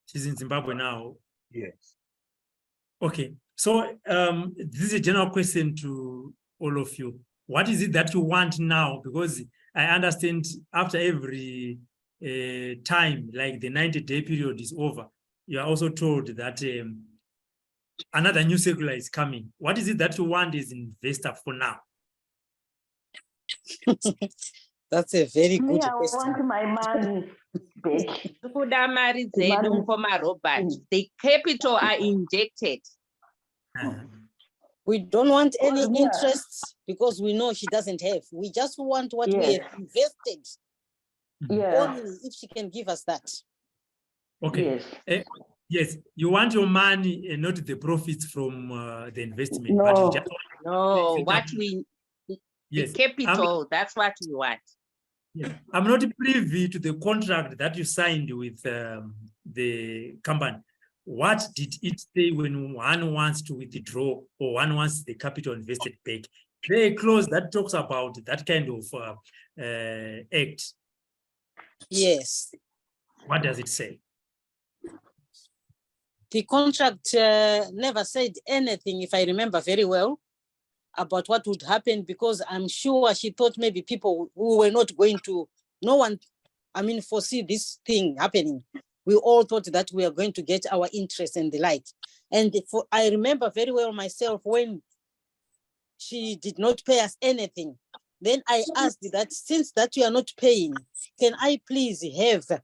Speaker 1: She's in Zimbabwe now.
Speaker 9: Yes.
Speaker 1: Okay. So this is a general question to all of you. What is it that you want now? Because I understand after every time, like the 90-day period is over, you are also told that another new circular is coming. What is it that you want as investor for now?
Speaker 3: That's a very good
Speaker 11: I
Speaker 3: question.
Speaker 11: want my money back.
Speaker 7: The capital are injected.
Speaker 3: We don't want any interests because we know she doesn't have. We just want what we have invested. Only if she can give us that.
Speaker 1: Okay. Yes. Yes, you want your money and not the profits from the investment.
Speaker 11: No,
Speaker 1: but you just
Speaker 7: no, what we, the capital, that's what we want.
Speaker 1: Yeah. I'm not privy to the contract that you signed with the company. What did it say when one wants to withdraw or one wants the capital invested back? There a clause that talks about that kind of act.
Speaker 3: Yes.
Speaker 1: What does it say?
Speaker 3: The contract never said anything, if I remember very well, about what would happen, because I'm sure she thought maybe people who were not going to, no one, foresee this thing happening. We all thought that we are going to get our interest and the like. And I remember very well myself when she did not pay us anything. Then I asked that since that you are not paying, can I please have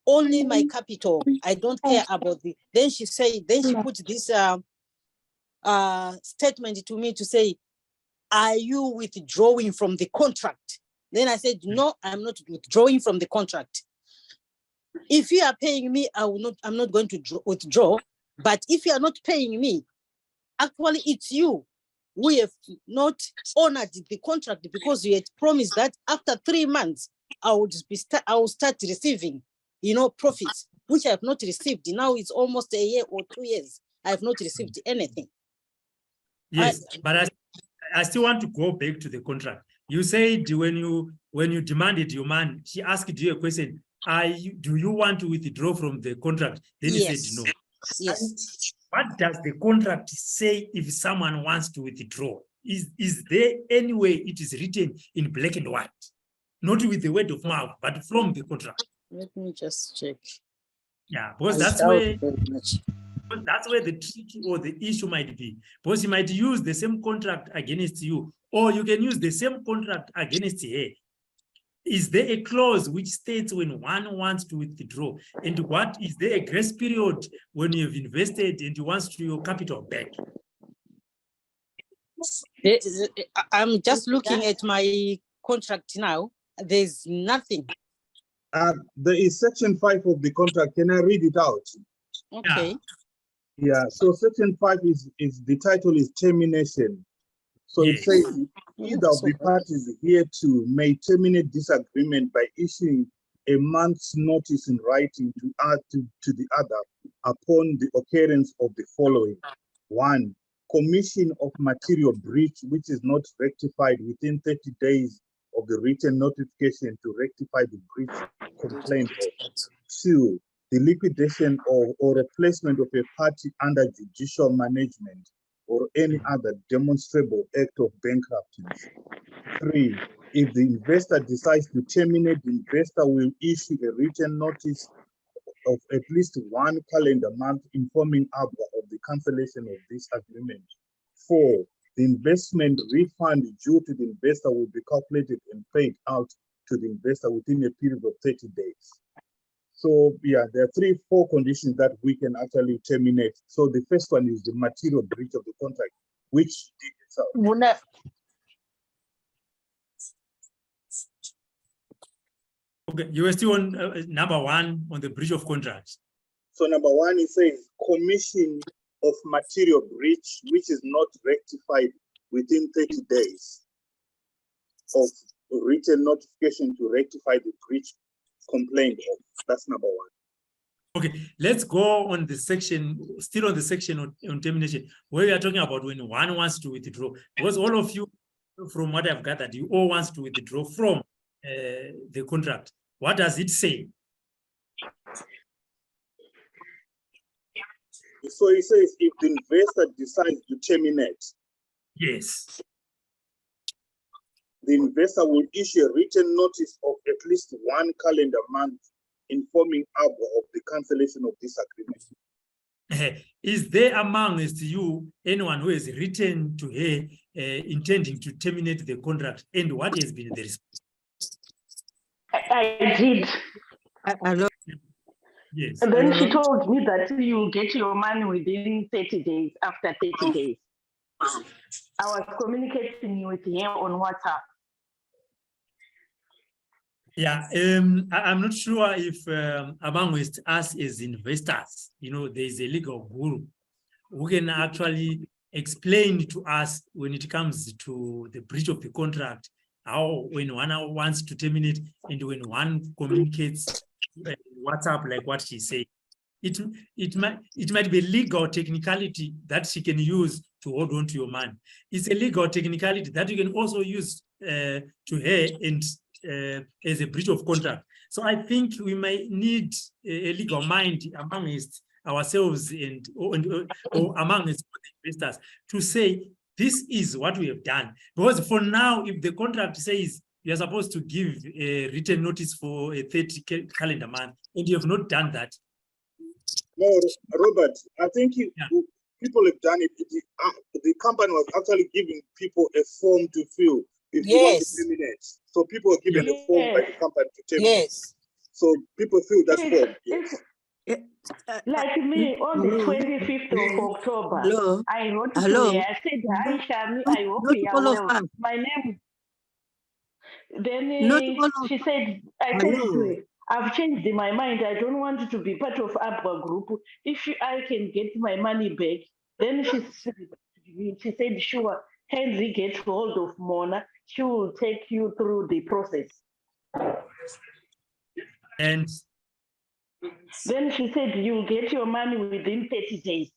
Speaker 3: only my capital? I don't care about the. Then she put this statement to me to say, are you withdrawing from the contract? Then I said, no, I'm not withdrawing from the contract. If you are paying me, I'm not going to withdraw. But if you are not paying me, actually it's you. We have not honored the contract because you had promised that after 3 months, I will start receiving, profits, which I have not received. Now it's almost a year or 2 years. I have not received anything.
Speaker 1: Yes, but I still want to go back to the contract. You said when you demanded your man, she asked you a question, do you want to withdraw from the contract? Then you said no.
Speaker 3: Yes.
Speaker 1: What does the contract say if someone wants to withdraw? Is there any way it is written in black and white? Not with the word of mouth, but from the contract.
Speaker 3: Let me just check.
Speaker 1: Yeah, because that's where the trick or the issue might be. Because you might use the same contract against you, or you can use the same contract against her. Is there a clause which states when one wants to withdraw? And what is there a grace period when you have invested and you want your capital back?
Speaker 3: I'm just looking at my contract now. There's nothing.
Speaker 9: There is section 5 of the contract. Can I read it out?
Speaker 3: Okay.
Speaker 9: Yeah, so section 5 is the title is termination. So it says either of the parties hereto may terminate this agreement by issuing a month's notice in writing to the other upon the occurrence of the following. 1, commission of material breach which is not rectified within 30 days of the written notification to rectify the breach complained of. 2, the liquidation or replacement of a party under judicial management or any other demonstrable act of bankruptcy. 3, if the investor decides to terminate, the investor will issue a written notice of at least 1 calendar month informing ABRA of the cancellation of this agreement. 4, the investment refund due to the investor will be calculated and paid out to the investor within a period of 30 days. So yeah, there are 4 conditions that we can actually terminate. So the first one is the material breach of the contract, which did itself.
Speaker 1: Okay, you were still on number 1 on the breach of contract.
Speaker 9: So number 1, it says commission of material breach which is not rectified within 30 days of written notification to rectify the breach complained of. That's number 1.
Speaker 1: Okay, let's go on the section, still on the section on termination, where we are talking about when one wants to withdraw. Because all of you, from what I've gathered, you all want to withdraw from the contract. What does it say?
Speaker 9: So it says if the investor decides to terminate,
Speaker 1: yes,
Speaker 9: the investor will issue a written notice of at least 1 calendar month informing ABRA of the cancellation of this agreement.
Speaker 1: Is there amongst you anyone who has written to her intending to terminate the contract, and what has been the response?
Speaker 11: I did.
Speaker 1: Yes.
Speaker 11: And then she told me that you'll get your money within 30 days, after 30 days. I was communicating with him on WhatsApp.
Speaker 1: Yeah, I'm not sure if amongst us as investors, there's a legal guru who can actually explain to us when it comes to the breach of the contract, how when one wants to terminate and when one communicates WhatsApp like what she said, it might be legal technicality that she can use to hold on to your money. It's a legal technicality that you can also use to her and as a breach of contract. So I think we might need a legal mind amongst ourselves or amongst investors to say this is what we have done. Because for now, if the contract says you are supposed to give a written notice for a 30 calendar month, and you have not done that.
Speaker 9: No, Robert, I think people have done it. The company was actually giving people a form to fill if you want to terminate. So people were given a form by the company to terminate.
Speaker 3: Yes.
Speaker 9: So people fill that form. Yes.
Speaker 11: Like me, on the 25th of October,
Speaker 4: Hello?
Speaker 11: I wrote to
Speaker 4: Hello?
Speaker 11: her. I said, hi, Shami, I hope
Speaker 4: Not
Speaker 11: you are
Speaker 4: all of
Speaker 11: well.
Speaker 4: us.
Speaker 11: My name. Then
Speaker 4: Not all of
Speaker 11: she said, I said to her, I've changed my mind. I don't want to be part of Abba group. If I can get my money back, then she said, sure, Henry get hold of Mona. She will take you through the process.
Speaker 1: And
Speaker 11: then she said, you'll get your money within 30 days.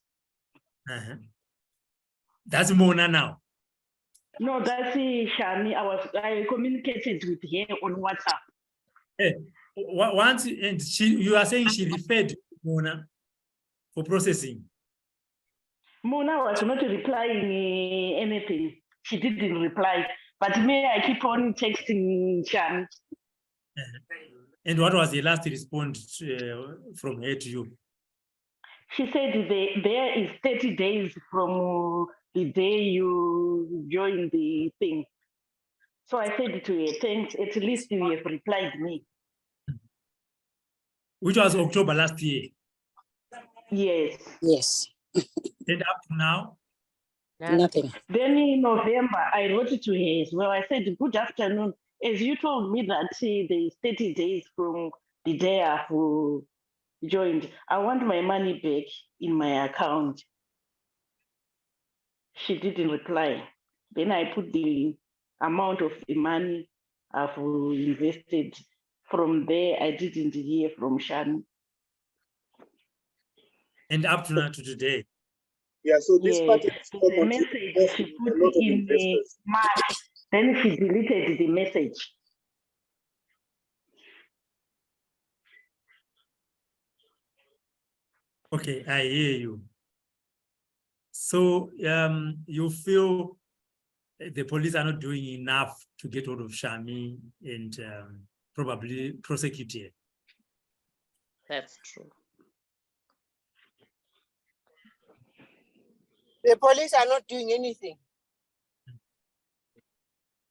Speaker 1: That's Mona now.
Speaker 11: No, that's Shani. I communicated with her on WhatsApp.
Speaker 1: Hey, once and you are saying she referred to Mona for processing.
Speaker 11: Mona was not replying anything. She didn't reply. But me, I keep on texting Shani.
Speaker 1: And what was the last response from her to you?
Speaker 11: She said there is 30 days from the day you join the thing. So I said to her, thanks, at least you have replied me.
Speaker 1: Which was October last year?
Speaker 11: Yes.
Speaker 3: Yes.
Speaker 1: And up to now?
Speaker 3: Nothing.
Speaker 11: Then in November, I wrote it to her as well. I said, good afternoon. As you told me that there is 30 days from the day I've joined, I want my money back in my account. She didn't reply. Then I put the amount of the money I've invested. From there, I didn't hear from Shani.
Speaker 1: And up to now to today?
Speaker 9: Yeah, so this part is
Speaker 11: the message she put in March. Then she deleted the message.
Speaker 1: Okay, I hear you. So you feel the police are not doing enough to get hold of Shami and probably prosecute her?
Speaker 7: That's true.
Speaker 6: The police are not doing anything.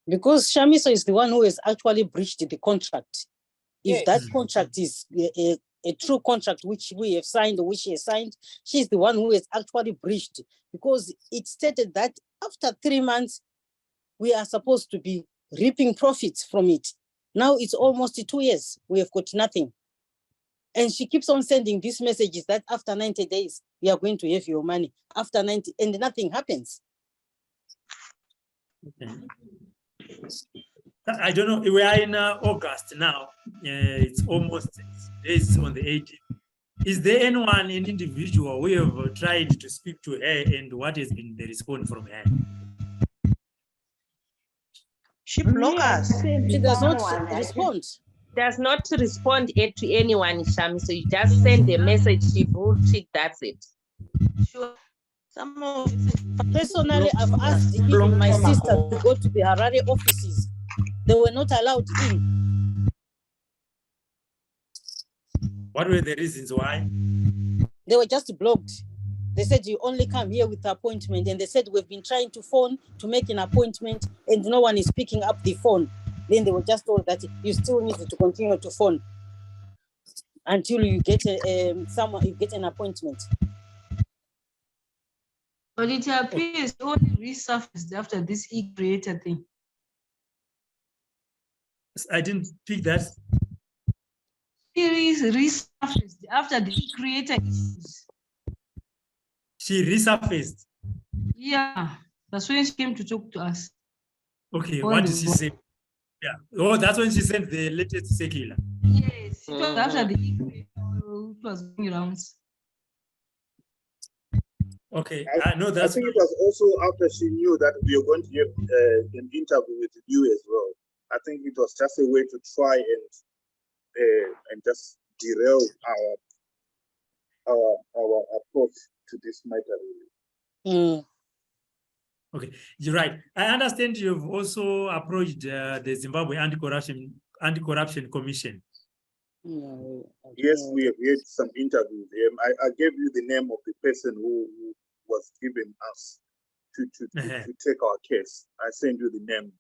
Speaker 3: Because Shamiso is the one who has actually breached the contract. If that contract is a true contract which we have signed or which she has signed, she's the one who has actually breached, because it stated that after 3 months, we are supposed to be reaping profits from it. Now it's almost 2 years, we have got nothing. And she keeps on sending these messages that after 90 days, we are going to have your money. After 90, and nothing happens.
Speaker 1: Okay. I don't know, we are in August now. It's almost days on the 18th. Is there anyone, an individual, who have tried to speak to her, and what has been the response from her?
Speaker 8: She blocks us.
Speaker 3: She does not respond.
Speaker 7: Does not respond to anyone, Shami. So you just send a message, she bullshit, that's it.
Speaker 8: Sure.
Speaker 3: Personally, I've asked even my sister to go to the Harare offices. They were not allowed in.
Speaker 1: What were the reasons why?
Speaker 3: They were just blocked. They said you only come here with appointment, and they said we've been trying to phone to make an appointment and no one is picking up the phone. Then they were just told that you still need to continue to phone until you get you get an appointment.
Speaker 16: But it appears only resurfaced after this e-creator thing.
Speaker 1: I didn't pick that.
Speaker 16: It is resurfaced after the e-creator issues.
Speaker 1: She resurfaced?
Speaker 16: Yeah, that's when she came to talk to us.
Speaker 1: Okay, what did she say? Yeah. Oh, that's when she sent the latest circular.
Speaker 16: Yes, it was after the e-creator it was going around.
Speaker 1: Okay,
Speaker 9: I think it was also after she knew that we were going to have an interview with you as well. I think it was just a way to try and just derail our approach to this matter. Really.
Speaker 1: Okay, you're right. I understand you've also approached the Zimbabwe Anti-Corruption Commission.
Speaker 9: Yes, we have had some interviews. I gave you the name of the person who was given us to take our case. I sent you the name.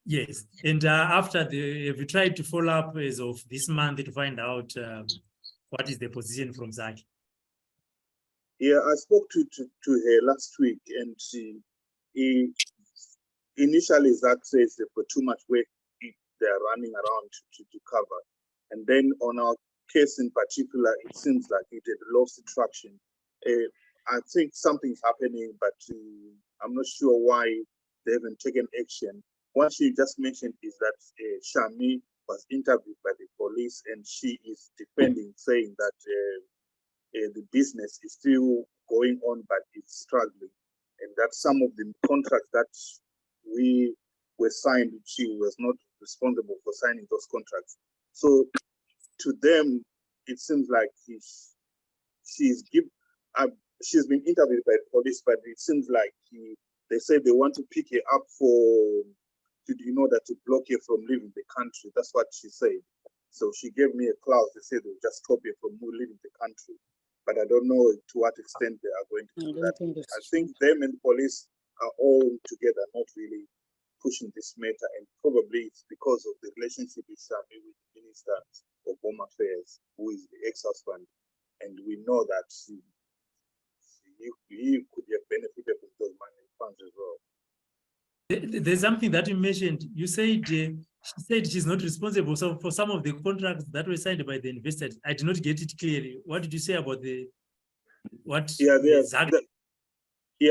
Speaker 1: Yes, and after have you tried to follow up as of this month to find out what is the position from Zaki?
Speaker 9: Yeah, I spoke to her last week, and initially Zach says they've got too much work they're running around to cover. And then on our case in particular, it seems like it had lost traction. I think something's happening, but I'm not sure why they haven't taken action. What she just mentioned is that Shami was interviewed by the police, and she is defending, saying that the business is still going on, but it's struggling, and that some of the contracts that we were signed, she was not responsible for signing those contracts. So to them, it seems like she's been interviewed by the police, but it seems like they say they want to pick her up in order to block her from leaving the country. That's what she said. So she gave me a clause. They said they'll just stop her from leaving the country. But I don't know to what extent they are going to do that. I think them and the police are all together, not really pushing this matter. And probably it's because of the relationship with Shami, with the Minister of Home Affairs, who is the ex-husband. And we know that he could have benefited from those money funds as well.
Speaker 1: There's something that you mentioned. You said she said she's not responsible. So for some of the contracts that were signed by the investors, I did not get it clearly. What did you say about what? Yeah,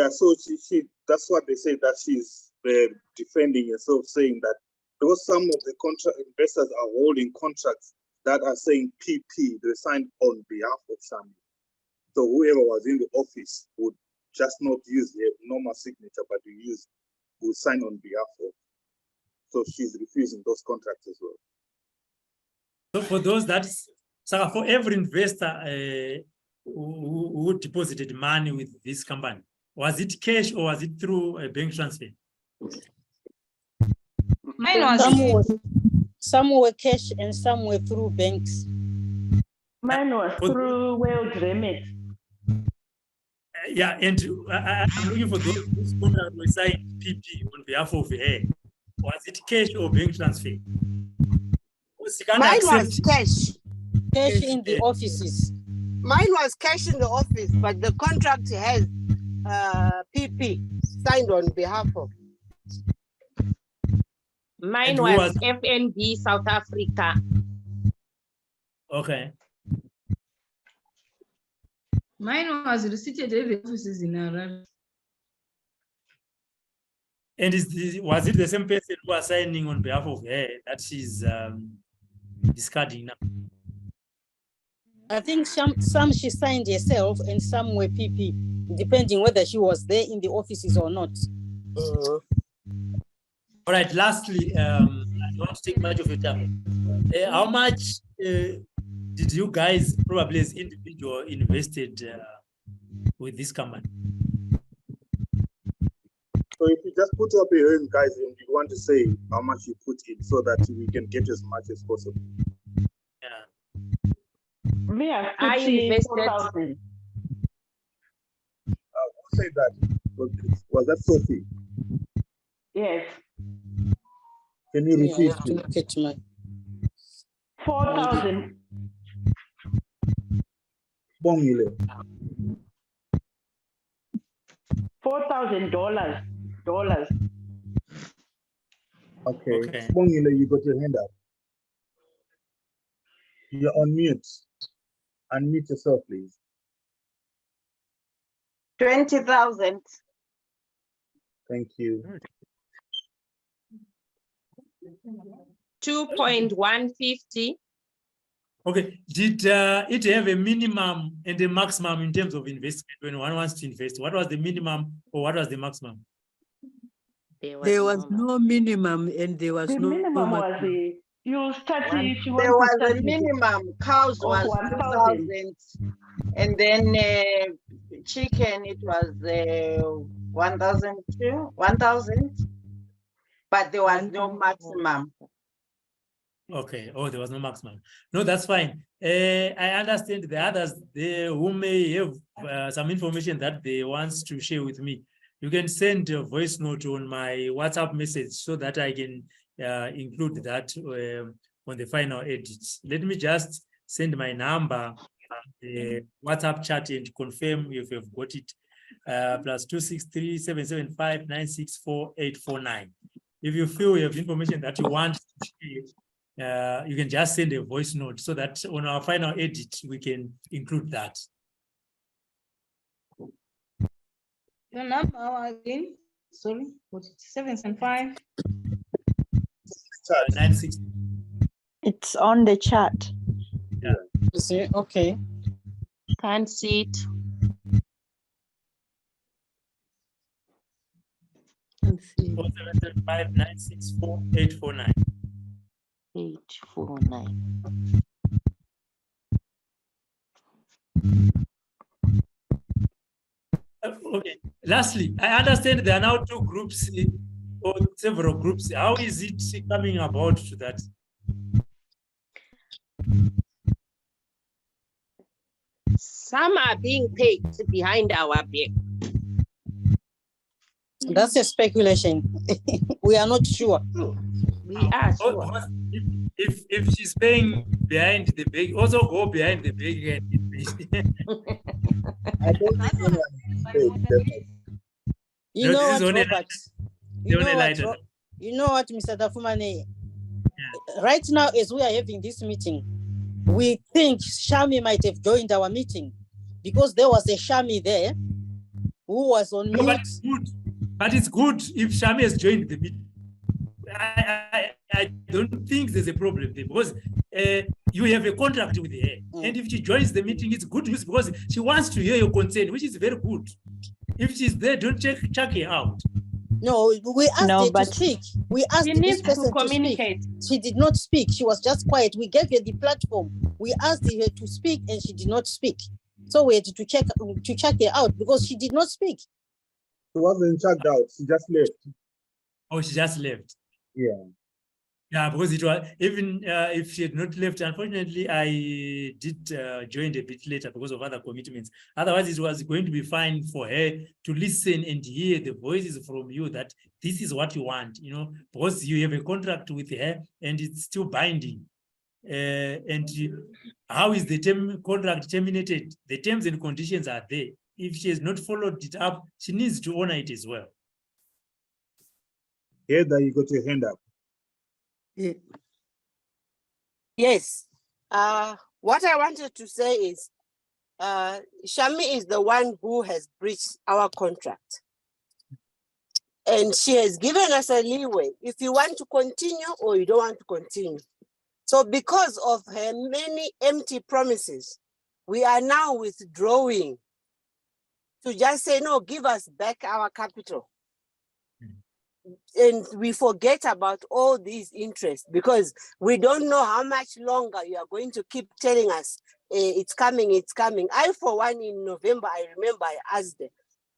Speaker 9: so she that's what they say, that she's defending herself, saying that because some of the investors are holding contracts that are saying PP, they signed on behalf of Shami. So whoever was in the office would just not use their normal signature, but will sign on behalf of. So she's refusing those contracts as well.
Speaker 1: So for those for every investor who deposited money with this company, was it cash or was it through a bank transfer?
Speaker 3: Mine was some were cash and some were through banks.
Speaker 11: Mine was through World Remit.
Speaker 1: Yeah, and I'm looking for those contracts were signed PP on behalf of her. Was it cash or bank transfer?
Speaker 6: Mine was cash.
Speaker 3: Cash in the offices.
Speaker 6: Mine was cash in the office, but the contract has PP signed on behalf of.
Speaker 7: Mine was FNB South Africa.
Speaker 1: Okay.
Speaker 16: Mine was receipted at the offices in Iran.
Speaker 1: And was it the same person who was signing on behalf of her that she's discarding now?
Speaker 3: I think some she signed herself and some were PP, depending whether she was there in the offices or not.
Speaker 1: All right, lastly, I don't want to take much of your time. How much did you guys, probably as individual, invested with this company?
Speaker 9: So if you just put up your hands, guys, and you want to say how much you put in so that we can get as much as possible.
Speaker 1: Yeah.
Speaker 11: Me, I invested 4,000.
Speaker 9: Who said that? Was that Sophie?
Speaker 11: Yes.
Speaker 9: Can you repeat?
Speaker 3: Yeah,
Speaker 11: 4,000. $4,000.
Speaker 9: Okay. Bongile, you got your hand up. You're on mute. Unmute yourself, please.
Speaker 6: 20,000.
Speaker 9: Thank you.
Speaker 7: 2.150.
Speaker 1: Okay. Did it have a minimum and a maximum in terms of investment when one wants to invest? What was the minimum or what was the maximum?
Speaker 4: There was no minimum and there was no
Speaker 11: minimum
Speaker 4: maximum.
Speaker 11: Was you start if you
Speaker 6: there
Speaker 11: want
Speaker 6: was
Speaker 11: to
Speaker 6: a minimum. Cows was
Speaker 11: 1,000,
Speaker 6: and then chicken it was
Speaker 17: 1,002, 1,000, but there was no maximum.
Speaker 1: Okay. Oh, there was no maximum. No, that's fine. I understand the others who may have some information that they want to share with me. You can send a voice note on my WhatsApp message so that I can include that on the final edits. Let me just send my number, the WhatsApp chat, and confirm if you've got it. +263 775 964 849. If you feel you have information that you want to share, you can just send a voice note so that on our final edit, we can include that.
Speaker 16: Your number again? Sorry, what is 775?
Speaker 1: 96.
Speaker 18: It's on the chat.
Speaker 1: Yeah.
Speaker 3: You see? Okay.
Speaker 7: Can't see it.
Speaker 16: Can't see.
Speaker 1: 4775 964 849.
Speaker 7: 849.
Speaker 1: Okay. Lastly, I understand there are now 2 groups or several groups. How is it coming about to that?
Speaker 7: Some are being paid behind our back.
Speaker 3: That's a speculation. We are not sure.
Speaker 7: We are sure.
Speaker 1: If she's paying behind the back, also go behind the back.
Speaker 9: I don't think anyone is paid, definitely.
Speaker 3: You know what,
Speaker 1: only
Speaker 3: Robert? You know what, Mr. Dafumane? Right now, as we are having this meeting, we think Shami might have joined our meeting because there was a Shami there who was on mute.
Speaker 1: But it's good if Shami has joined the meeting. I don't think there's a problem there because you have a contract with her. And if she joins the meeting, it's good news because she wants to hear your concern, which is very good. If she's there, don't check her out.
Speaker 3: No, we asked her to speak. We asked this person to
Speaker 16: communicate.
Speaker 3: Speak. She did not speak. She was just quiet. We gave her the platform. We asked her to speak and she did not speak. So we had to check her out because she did not speak.
Speaker 9: She wasn't checked out. She just left.
Speaker 1: Oh, she just left.
Speaker 9: Yeah.
Speaker 1: Yeah, because it was even if she had not left, unfortunately, I did join a bit later because of other commitments. Otherwise, it was going to be fine for her to listen and hear the voices from you that this is what you want, because you have a contract with her and it's still binding. How is the contract terminated? The terms and conditions are there. If she has not followed it up, she needs to honor it as well.
Speaker 9: Heather, you got your hand up.
Speaker 6: Yes. What I wanted to say is Shami is the one who has breached our contract. And she has given us a leeway if you want to continue or you don't want to continue. So because of her many empty promises, we are now withdrawing to just say, no, give us back our capital. And we forget about all these interests because we don't know how much longer you are going to keep telling us it's coming, it's coming. I, for one, in November, I remember I asked them,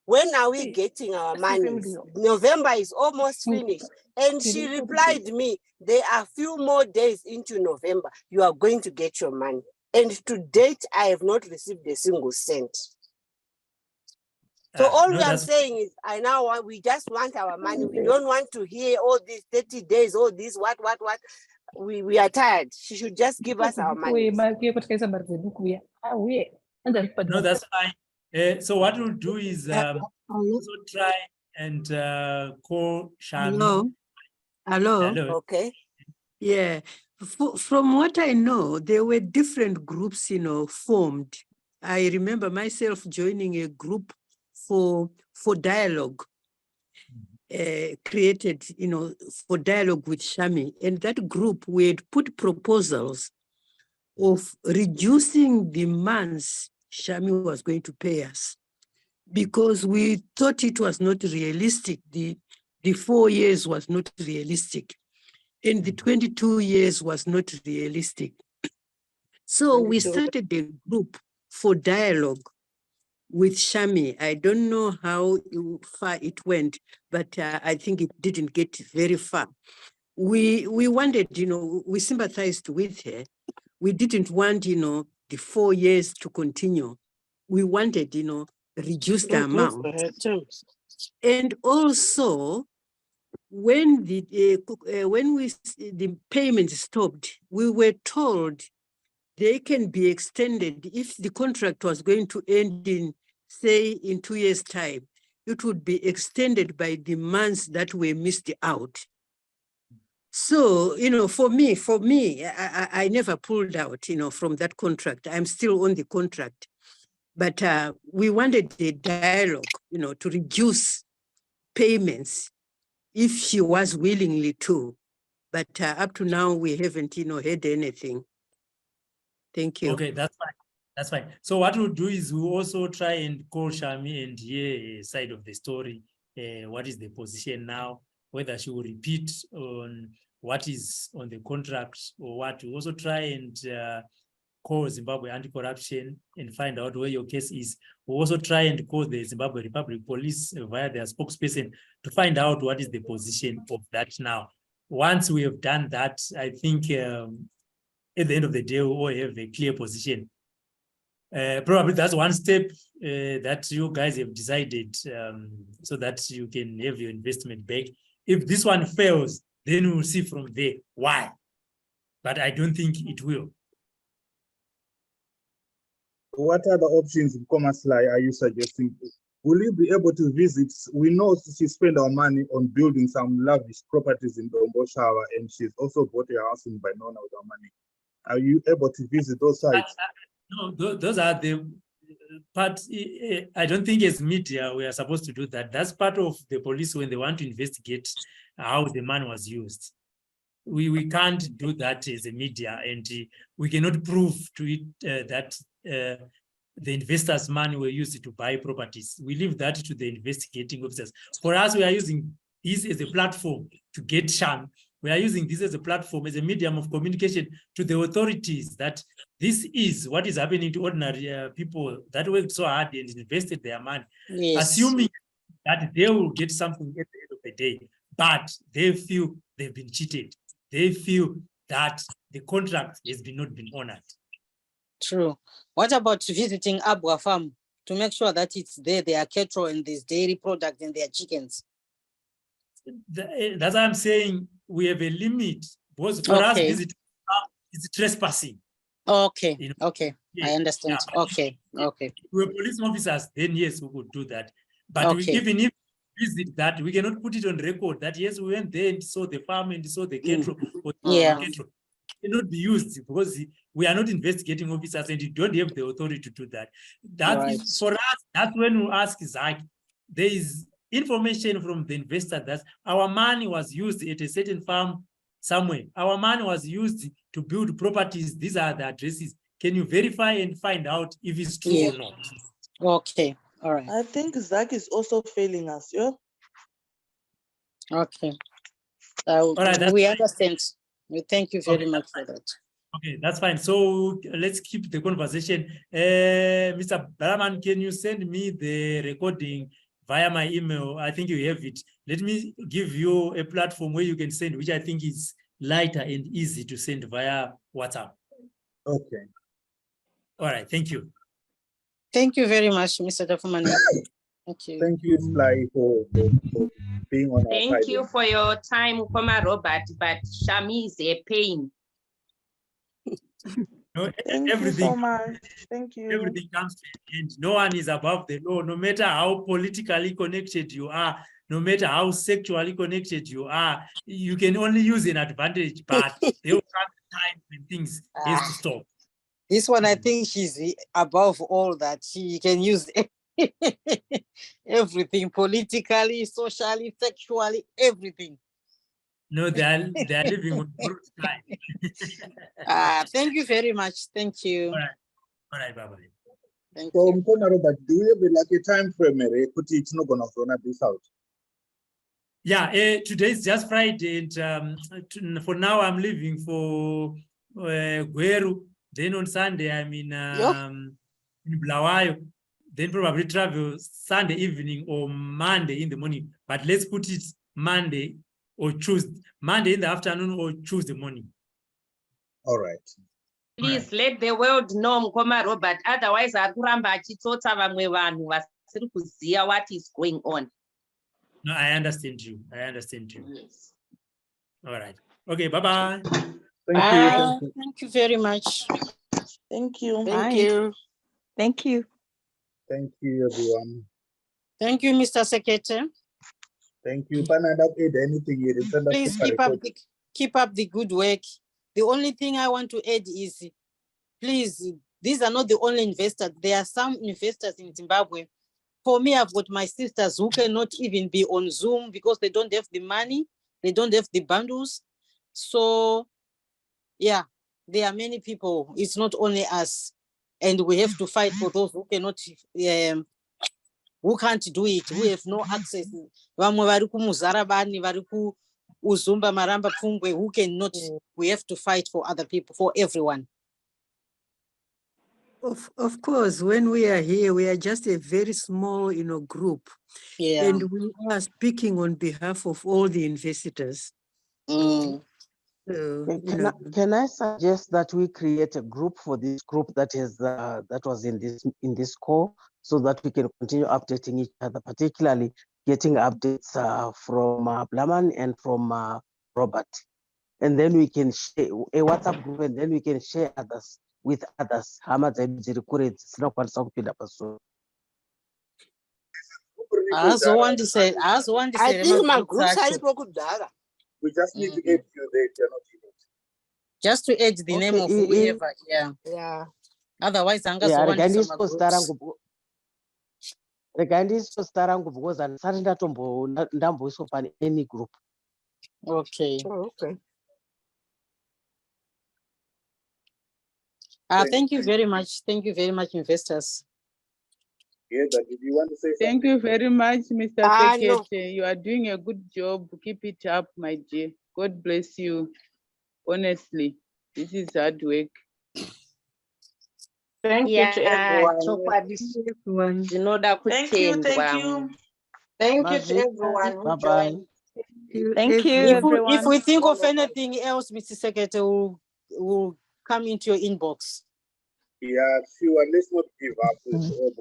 Speaker 6: when are we getting our money? November is almost finished. And she replied me, there are a few more days into November. You are going to get your money. And to date, I have not received a single cent. So all we are saying is, we just want our money. We don't want to hear all these 30 days, all this, what. We are tired. She should just give us our money.
Speaker 1: No, that's fine. So what we'll do is also try and call Shami.
Speaker 4: Hello.
Speaker 6: Okay.
Speaker 4: Yeah. From what I know, there were different groups, formed. I remember myself joining a group for dialogue, created, for dialogue with Shami. And that group, we had put proposals of reducing the months Shami was going to pay us because we thought it was not realistic. The 4 years was not realistic. And the 22 years was not realistic. So we started a group for dialogue with Shami. I don't know how far it went, but I think it didn't get very far. We wanted, we sympathized with her. We didn't want, the 4 years to continue. We wanted, reduce the amount. And also, when the payment stopped, we were told they can be extended. If the contract was going to end in, say, in 2 years' time, it would be extended by the months that were missed out. So, for me, I never pulled out, from that contract. I'm still on the contract. But we wanted the dialogue, to reduce payments if she was willingly to. But up to now, we haven't, heard anything. Thank you.
Speaker 1: Okay, that's fine. That's fine. So what we'll do is we'll also try and call Shami and hear a side of the story. What is the position now? Whether she will repeat on what is on the contract or what. We'll also try and call Zimbabwe Anti-Corruption and find out where your case is. We'll also try and call the Zimbabwe Republic Police via their spokesperson to find out what is the position of that now. Once we have done that, I think at the end of the day, we'll have a clear position. Probably that's one step that you guys have decided so that you can have your investment back. If this one fails, then we'll see from there why. But I don't think it will.
Speaker 9: What other options, Sly, are you suggesting? Will you be able to visit? We know she spent our money on building some lavish properties in Domboshawa, and she's also bought a house in Banana with our money. Are you able to visit those sites?
Speaker 1: No, those are the parts. I don't think as media we are supposed to do that. That's part of the police when they want to investigate how the money was used. We can't do that as a media, and we cannot prove to it that the investors' money were used to buy properties. We leave that to the investigating officers. For us, we are using this as a platform to get Sham. We are using this as a platform, as a medium of communication to the authorities that this is what is happening to ordinary people that worked so hard and invested their money, assuming that they will get something at the end of the day, but they feel they've been cheated. They feel that the contract has not been honored. True.
Speaker 3: What about visiting Abwa Farm to make sure that it's there, their cattle and this dairy product and their chickens?
Speaker 1: That's what I'm saying. We have a limit because for us, visit is trespassing.
Speaker 3: Okay, okay, I understand. Okay.
Speaker 1: We're police officers, then yes, we could do that. But even if we visit that, we cannot put it on record that yes, we went there and saw the farm and saw the cattle. It cannot be used because we are not investigating officers and you don't have the authority to do that. Is for us, that's when we ask Zach, there is information from the investor that our money was used at a certain farm somewhere. Our money was used to build properties. These are the addresses. Can you verify and find out if it's true or not?
Speaker 3: Okay, all right.
Speaker 8: I think Zach is also failing us, yeah?
Speaker 3: Okay.
Speaker 1: All right,
Speaker 3: we understand. We thank you very much for that.
Speaker 1: Okay, that's fine. So let's keep the conversation. Mr. Baraman, can you send me the recording via my email? I think you have it. Let me give you a platform where you can send, which I think is lighter and easy to send via WhatsApp.
Speaker 9: Okay.
Speaker 1: All right, thank you.
Speaker 3: Thank you very much, Mr. Dafumani. Thank you.
Speaker 9: Thank you, Sly, for being on our side.
Speaker 7: Thank you for your time, Koma Robert, but Shami is a pain.
Speaker 1: No,
Speaker 8: Thank you so much. Thank you.
Speaker 1: Everything comes to an end. No one is above the law, no matter how politically connected you are, no matter how sexually connected you are. You can only use an advantage, but there will come a time when things have to stop.
Speaker 3: This one, I think she's above all that. She can use everything, politically, socially, sexually, everything.
Speaker 1: No, they are living on borrowed time.
Speaker 3: Thank you very much. Thank you.
Speaker 1: All right, bye-bye.
Speaker 3: Thank
Speaker 9: So,
Speaker 3: you.
Speaker 9: Robert, do you have a time frame? It's not gonna throw this out.
Speaker 1: Yeah, today is just Friday, and for now I'm leaving for Gweru. Then on Sunday I'm in Blawayo. then probably travel Sunday evening or Monday in the morning. But let's put it Monday or Tuesday, Monday in the afternoon or Tuesday morning.
Speaker 9: All right.
Speaker 7: Please let the world know, Mkoma Robert. Otherwise, Akuramba Chitota vamwe vanhu vasiri kuziya what is going on.
Speaker 1: No, I understand you. I understand you.
Speaker 7: Yes.
Speaker 1: All right. Okay, bye-bye.
Speaker 3: Thank you very much.
Speaker 17: Thank you.
Speaker 18: Thank you. Thank you.
Speaker 9: Thank you, everyone.
Speaker 3: Thank you, Mr. Secretary.
Speaker 9: Thank you. Panada add anything here.
Speaker 3: Please keep up the good work. The only thing I want to add is, please, these are not the only investors. There are some investors in Zimbabwe. For me, I've got my sisters who cannot even be on Zoom because they don't have the money. They don't have the bundles. So, yeah, there are many people. It's not only us. And we have to fight for those who cannot, who can't do it, who have no access. Vamwe vari kumuzarabani, vari kuUzumba, Maramba, Pfungwe, who cannot. We have to fight for other people, for everyone.
Speaker 4: Of course, when we are here, we are just a very small, group.
Speaker 3: Yeah.
Speaker 4: And we are speaking on behalf of all the investors.
Speaker 17: Can I suggest that we create a group for this group that is that was in this call, so that we can continue updating each other, particularly getting updates from Blaman and from Robert, and then we can share a WhatsApp group, and then we can share others with others. I think
Speaker 6: my group side.
Speaker 9: We just need to add you there.
Speaker 3: Just to add the name of whoever,
Speaker 6: yeah.
Speaker 3: Otherwise,
Speaker 17: regarding Starangu, because I'm starting that on any group.
Speaker 3: Okay.
Speaker 6: Okay.
Speaker 3: Thank you very much. Thank you very much, investors.
Speaker 9: Yeah, but if you want to say something.
Speaker 15: Thank you very much, Mr.
Speaker 6: No.
Speaker 15: Secretary. You are doing a good job. Keep it up, my dear. God bless you. Honestly, this is hard work.
Speaker 7: Thank you to everyone.
Speaker 17: Thank you.
Speaker 7: Thank you to everyone who joined.
Speaker 18: Thank you, everyone.
Speaker 3: If we think of anything else, Mr. Secretary, will come into your inbox.
Speaker 9: Yeah, sure. Let's not give up because still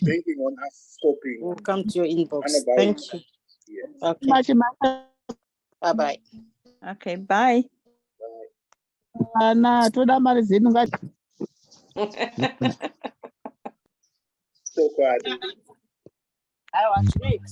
Speaker 9: banking on us stopping.
Speaker 3: We'll come to your inbox. Thank you.
Speaker 9: Yeah.
Speaker 3: Okay. Bye-bye.
Speaker 18: Okay, bye.
Speaker 9: So far.
Speaker 3: I was great.